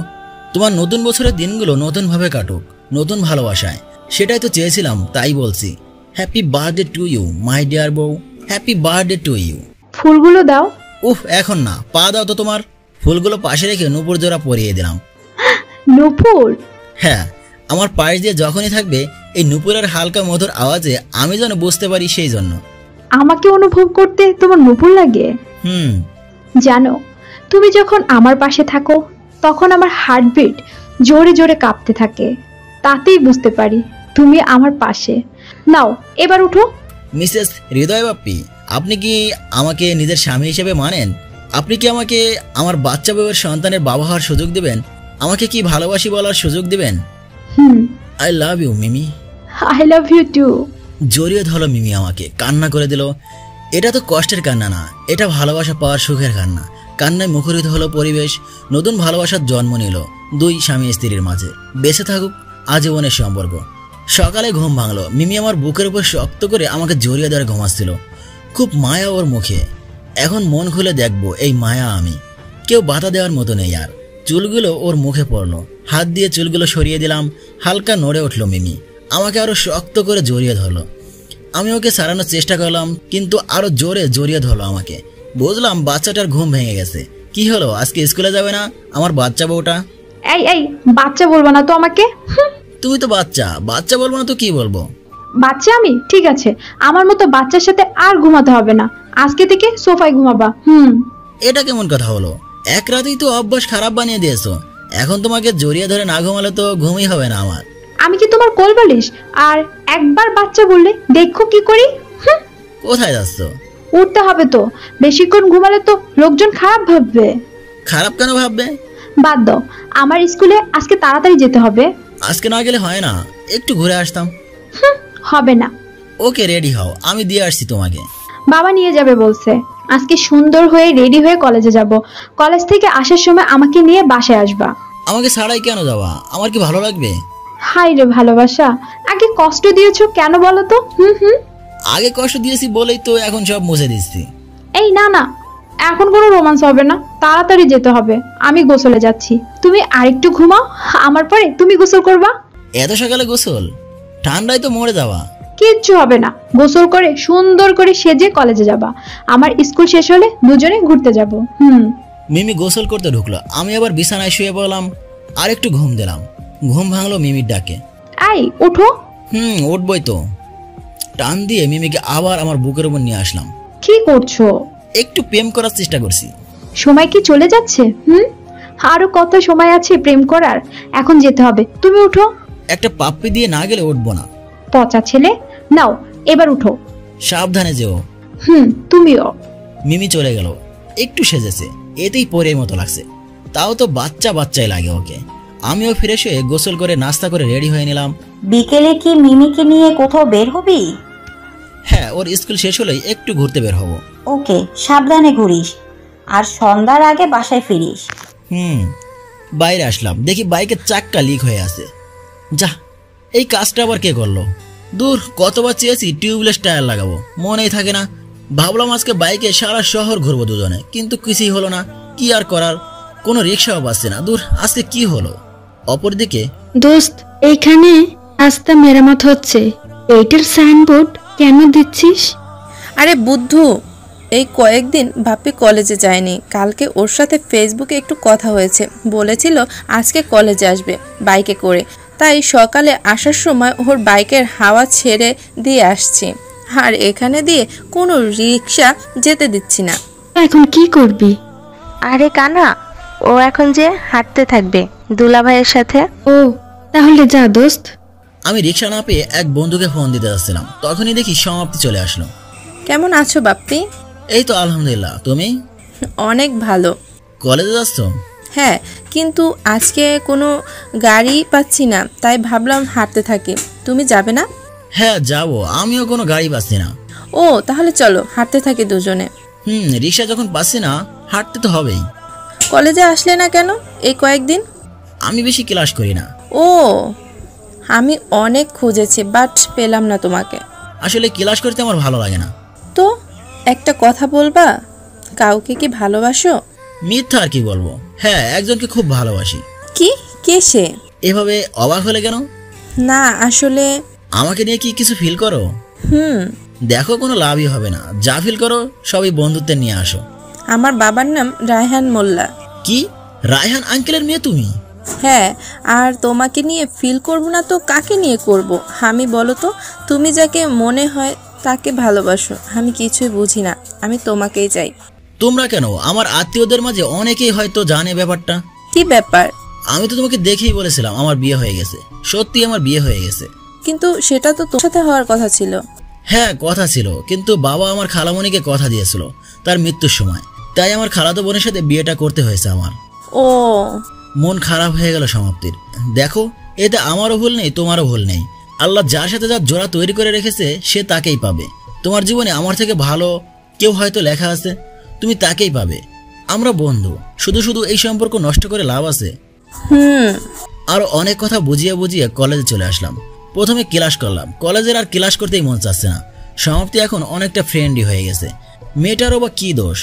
তোমার নতুন বছরের দিনগুলো নতুনভাবে কাটুক, নতুন ভালোবাসায়। সেটাই তো চেয়েছিলাম, তাই বলছি। Happy birthday to you my dear বউ। Happy birthday to you. ফুলগুলো দাও। এখন না, পা দাও তো তোমার। ফুলগুলো পাশে রেখে নূপুর জোড়া পরিয়ে দিলাম। নূপুর? হ্যাঁ, আমার পাশ দিয়ে যখনই থাকবে এই নূপুরের হালকা মধুর আওয়াজে আমি যেন বুঝতে পারি, সেই জন্য। আমাকে অনুভব করতে তোমার নূপুর লাগে? জানো, তুমি যখন আমার পাশে থাকো তখন আমার হার্টবিট জোরে জোরে কাঁপতে থাকে। তাতেই বুঝতে পারি তুমি আমার পাশে। নাও এবার উঠো। মিসেস হৃদয় বাপ্পি, আপনি কি আমাকে নিজের স্বামী হিসেবে মানেন? আপনি কি আমাকে আমার বাচ্চা বউয়ের সন্তানের বাবা হওয়ার সুযোগ দিবেন? আমাকে কি ভালোবাসি বলার সুযোগ দিবেন? I love you Mimi. I love you too. জড়িয়ে ধরলো মিমি আমাকে, কান্না করে দিল। এটা তো কষ্টের কান্না না, এটা ভালোবাসা পাওয়ার সুখের কান্না। কান্নায় মুখরিত হলো পরিবেশ। নতুন ভালোবাসার জন্ম নিল দুই স্বামী স্ত্রীর মাঝে। বেঁচে থাকুক আজীবনের সম্পর্ক। সকালে ঘুম ভাঙলো। মিমি আমার বুকের উপর শক্ত করে আমাকে জড়িয়ে ধরে ঘুমাচ্ছিল। খুব মায়া ওর মুখে। এখন মন খুলে দেখবো এই মায়া আমি। কেউ বাধা দেওয়ার মতো নেই আর। চুলগুলো ওর মুখে পড়লো। হাত দিয়ে চুলগুলো সরিয়ে দিলাম। হালকা নড়ে উঠলো মিমি। আমাকে আরো শক্ত করে জড়িয়ে ধরলো। আমি ওকে সারানোর চেষ্টা করলাম, কিন্তু আরো জোরে জড়িয়ে ধরলো আমাকে। বুঝলাম বাচ্চাটার ঘুম ভেঙে গেছে। কি হলো, আজকে স্কুলে যাবে না আমার বাচ্চা বউটা? এই বাচ্চা বলবো না তো আমাকে। তুমি তো বাচ্চা, বাচ্চা বলবো না তো কি বলবো? বাচ্চা আমি? ঠিক আছে, আমার মতো বাচ্চার সাথে আর ঘুমাতে হবে না। আজকে থেকে সোফায় ঘুমাবা। এটা কেমন কথা হলো? এক রাতেই তো অভ্যাস খারাপ বানিয়ে দিয়েছো। এখন তোমাকে জড়িয়ে ধরে না ঘুমালে তো ঘুমই হবে না আমার। আমি কি তোমার কোল বালিশ? আর একবার বাচ্চা বললে দেখো কি করি। কোথায় যাচ্ছ? উঠতে হবে তো, বেশিক্ষণ ঘুমালে তো লোকজন খারাপ ভাববে। খারাপ কেন ভাববে? বাদ দাও, আমার স্কুলে আজকে তাড়াতাড়ি যেতে হবে। আজকে না গেলে হয় না? একটু ঘুরে আসতাম। হবে না। ওকে, রেডি হও, আমি দিয়ে আসছি তোমাকে। বাবা নিয়ে যাবে বলছে। আজকে সুন্দর হয়ে রেডি হয়ে কলেজে যাব। কলেজ থেকে আসার সময় আমাকে নিয়ে বাসায় আসবা। আমাকে ছাড়াই কেন যাওয়া? আমার কি ভালো লাগবে? হাই রে ভালোবাসা, আগে কষ্ট দিয়েছো কেন বলো তো? আগে কষ্ট দিয়েছি বলেই তো এখন সব মুছে দিচ্ছি। এই না না, এখন কোনো রোমান্স হবে না, তাড়াতাড়ি যেতে হবে। আমি গোসলে যাচ্ছি, তুমি আরেকটু ঘুমাও, আমার পরে তুমি গোসল করবা। এত সকালে গোসল? ঠান্ডায় তো মরে যাওয়া। কিচ্ছু হবে না, গোসল করে সুন্দর করে সেজে কলেজে যাবা। আমার স্কুল শেষ হলে দুজনে ঘুরতে যাব। মিমি গোসল করতে ঢুকলো। আমি আবার বিছানায় শুয়ে পড়লাম। আর একটু ঘুম দিলাম। ঘুম ভাঙলো মিমির ডাকে। এই উঠো। উঠবই তো। টান দিয়ে মিমিকে আবার আমার বুকের উপর নিয়ে আসলাম। কি করছো? একটু প্রেম করার চেষ্টা করছি। সময় কি চলে যাচ্ছে? আরো কত সময় আছে প্রেম করার, এখন যেতে হবে। তুমি উঠো। একটা পাপ্পি দিয়ে না গেলে উঠবো না। পচা ছেলে, নাও এবার উঠো। সাবধানে যেও। তুমিও। মিমি চলে গেল। একটু সেজেছে, এতেই পরের মতো লাগছে। তাও তো বাচ্চা বাচ্চাই লাগে ওকে। আমিও ফ্রেশ হয়ে গোসল করে নাস্তা করে রেডি হয়ে নিলাম। বিকেলে কি মিমিকে নিয়ে কোথাও বের হবি? হ্যাঁ, ওর স্কুল শেষ হলেই একটু ঘুরতে বের হব। ওকে, সাবধানে ঘুরিস আর সন্ধ্যার আগে বাসায় ফিরিস। বাইরে আসলাম, দেখি বাইকের চাক্কা লিক হয়ে আছে। যা, এই কাজটা আবার কে করলো? দূর, কতবার চেয়েছি টিউবলেস টায়ার লাগাবো, মনেই থাকে না। ভাবলাম আজকে বাইকে সারা শহর ঘুরবো দুজনে, কিন্তু কিছুই হলো না। কি আর করার, কোনো রিক্সাও পাচ্ছে না। দূর, আজকে কি হলো? অপরদিকে, দোস্ত, এইখানে রাস্তা মেরামত হচ্ছে, এইটার সাইনবোর্ড কেন দিচ্ছিস? আরে বুদ্ধু, এই কয়েকদিন বাপ্পি কলেজে যায়নি। কালকে ওর সাথে ফেসবুকে একটু কথা হয়েছে, বলেছিল আজকে কলেজে আসবে বাইকে করে। তাই সকালে আসার সময় ওর বাইকের হাওয়া ছেড়ে দিয়ে আসছি, আর এখানে দিয়ে কোনো রিক্সা যেতে দিচ্ছি না। এখন কি করবি? আরে কানা, ও এখন যে হাঁটতে থাকবে দুলা ভাইয়ের সাথে। ও, তাহলে যা দোস্ত। আমি রিক্সা না পেয়ে এক বন্ধুকে ফোন দিতে যাচ্ছিলাম, তখনই দেখি সমাপ্তি চলে আসলো। কেমন আছো বাপ্পি? এই তো আলহামদুলিল্লাহ, তুমি? অনেক ভালো। কলেজে যাচ্ছ? হ্যাঁ, কিন্তু আজকে কোনো গাড়ি পাচ্ছি না, তাই ভাবলাম হাঁটতে থাকি। তুমি যাবে না? হ্যাঁ যাবো, আমিও কোনো গাড়ি পাচ্ছি না। ও, তাহলে চলো হাঁটতে থাকি দুজনে। রিক্সা যখন পাচ্ছি না, হাঁটতে তো হবেই। কলেজে আসলে না কেন এই কয়েকদিন? আমি বেশি ক্লাস করি না। ও, আমি অনেক খুঁজেছি বাট পেলাম না তোমাকে। আসলে ক্লাস করতে আমার ভালো লাগে না। তো একটা কথা বলবা, কাউকে কি ভালোবাসো? মিথ্যা আর কি বলবো, হ্যাঁ একজনকে খুব ভালোবাসি। কি? কে সে? এভাবে অবাক হলে কেন? না আসলে আমাকে নিয়ে কি কিছু ফিল করো? দেখো, কোনো লাভই হবে না, যা ফিল করো সবই বন্ধুত্বের নিয়ে আসো। আমার বাবার নাম রায়হান মোল্লা। কি? রায়হান আঙ্কেলের মেয়ে তুমি? হ্যাঁ, আর তোমাকে নিয়ে ফিল করব না তো কাকে নিয়ে করব? আমি বলো তো, তুমি যাকে মনে হয় তাকে ভালোবাসো। আমি কিছুই বুঝি না, আমি তোমাকেই চাই। তোমরা কেন? আমার আত্মীয়দের মাঝে অনেকেই হয়তো জানে ব্যাপারটা। কি ব্যাপার? আমি তো তোমাকে দেখেই বলেছিলাম আমার বিয়ে হয়ে গেছে। সত্যি আমার বিয়ে হয়ে গেছে। কিন্তু সেটা তো তোর সাথে হওয়ার কথা ছিল। হ্যাঁ কথা ছিল, কিন্তু বাবা আমার খালামণিকে কথা দিয়েছিল তার মৃত্যুর সময়, তাই আমার খালাতো বোনের সাথে বিয়েটা করতে হয়েছে আমার। ও, মন খারাপ হয়ে গেল সমাপ্তির। দেখো, এতে আমারও ভুল নেই, তোমারও ভুল নেই। আল্লাহ যার সাথে যার জোড়া তৈরি করে রেখেছে সে তাকেই পাবে। তোমার জীবনে আমার থেকে ভালো কেউ হয়তো লেখা আছে, তুমি তাকেই পাবে। আমরা বন্ধু, শুধু শুধু এই সম্পর্ক নষ্ট করে লাভ আছে? আরো অনেক কথা বুঝিয়ে বুঝিয়ে কলেজে চলে আসলাম। প্রথমে ক্লাস করলাম, কলেজের আর ক্লাস করতেই মন চাচ্ছে না। সমাপ্তি এখন অনেকটা ফ্রেন্ডলি হয়ে গেছে। মেয়েটারও বা কি দোষ?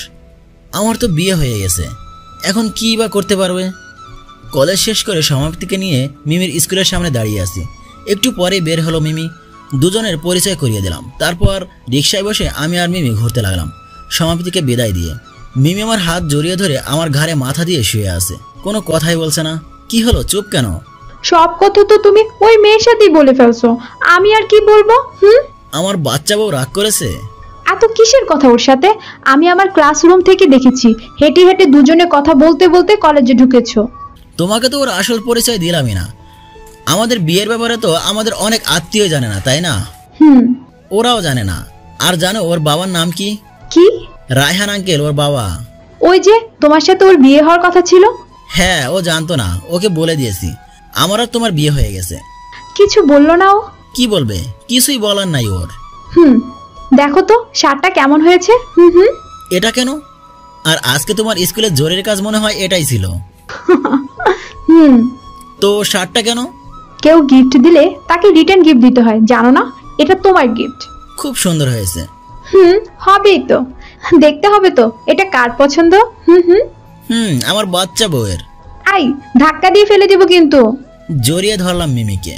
আমার তো বিয়ে হয়ে গেছে, এখন কি বা করতে পারবে? কলেজ শেষ করে সমাপ্তিকে নিয়ে মিমির স্কুলের সামনে দাঁড়িয়ে আছি। একটু পরে বের হলো মিমি, দুজনের পরিচয় করিয়ে দিলাম। তারপর রিক্সায় বসে আমি আর মিমি ঘুরতে লাগলাম সমাপ্তিকে বিদায় দিয়ে। মিমি আমার হাত জড়িয়ে ধরে আমার ঘাড়ে মাথা দিয়ে শুয়ে আছে, কোনো কথাই বলছে না। কি হলো, চুপ কেন? সব কথা তো তুমি ওই মেয়ের সাথেই বলে ফেলছো, আমি আর কি বলবো? আমার বাচ্চা বউ রাগ করেছে? এত কিসের কথা ওর সাথে? আমি আমার ক্লাসরুম থেকে দেখেছি, হেঁটে হেঁটে দুজনে কথা বলতে বলতে কলেজে ঢুকেছো। তোমাকে তো ওর আসল পরিচয় দিলামই না। আমাদের বিয়ের ব্যাপারে তো আমাদের অনেক আত্মীয় জানে না, তাই না? ওরাও জানে না। আর জানো ওর বাবার নাম কি? কি? রায়হান আঙ্কেল ওর বাবা। ওই যে তোমার সাথে ওর বিয়ে হওয়ার কথা ছিল? হ্যাঁ, ও জানতো না, ওকে বলে দিয়েছি আমার আর তোমার বিয়ে হয়ে গেছে। কিছু বললো না ও? কি বলবে, কিছুই বলার নাই ওর। দেখো তো শার্টটা কেমন হয়েছে? এটা কেন? আর আজকে তোমার স্কুলে জোরের কাজ মনে হয় এটাই ছিল। তো শার্টটা কেন? কেউ গিফট দিলে তাকে রিটার্ন গিফট দিতে হয়, জানো না? এটা তোমার গিফট। খুব সুন্দর হয়েছে। হবেই তো, দেখতে হবে তো এটা কার পছন্দ। আমার বাচ্চা বউয়ের। আই, ধাক্কা দিয়ে ফেলে দিব কিন্তু। জড়িয়ে ধরলাম মিমিকে।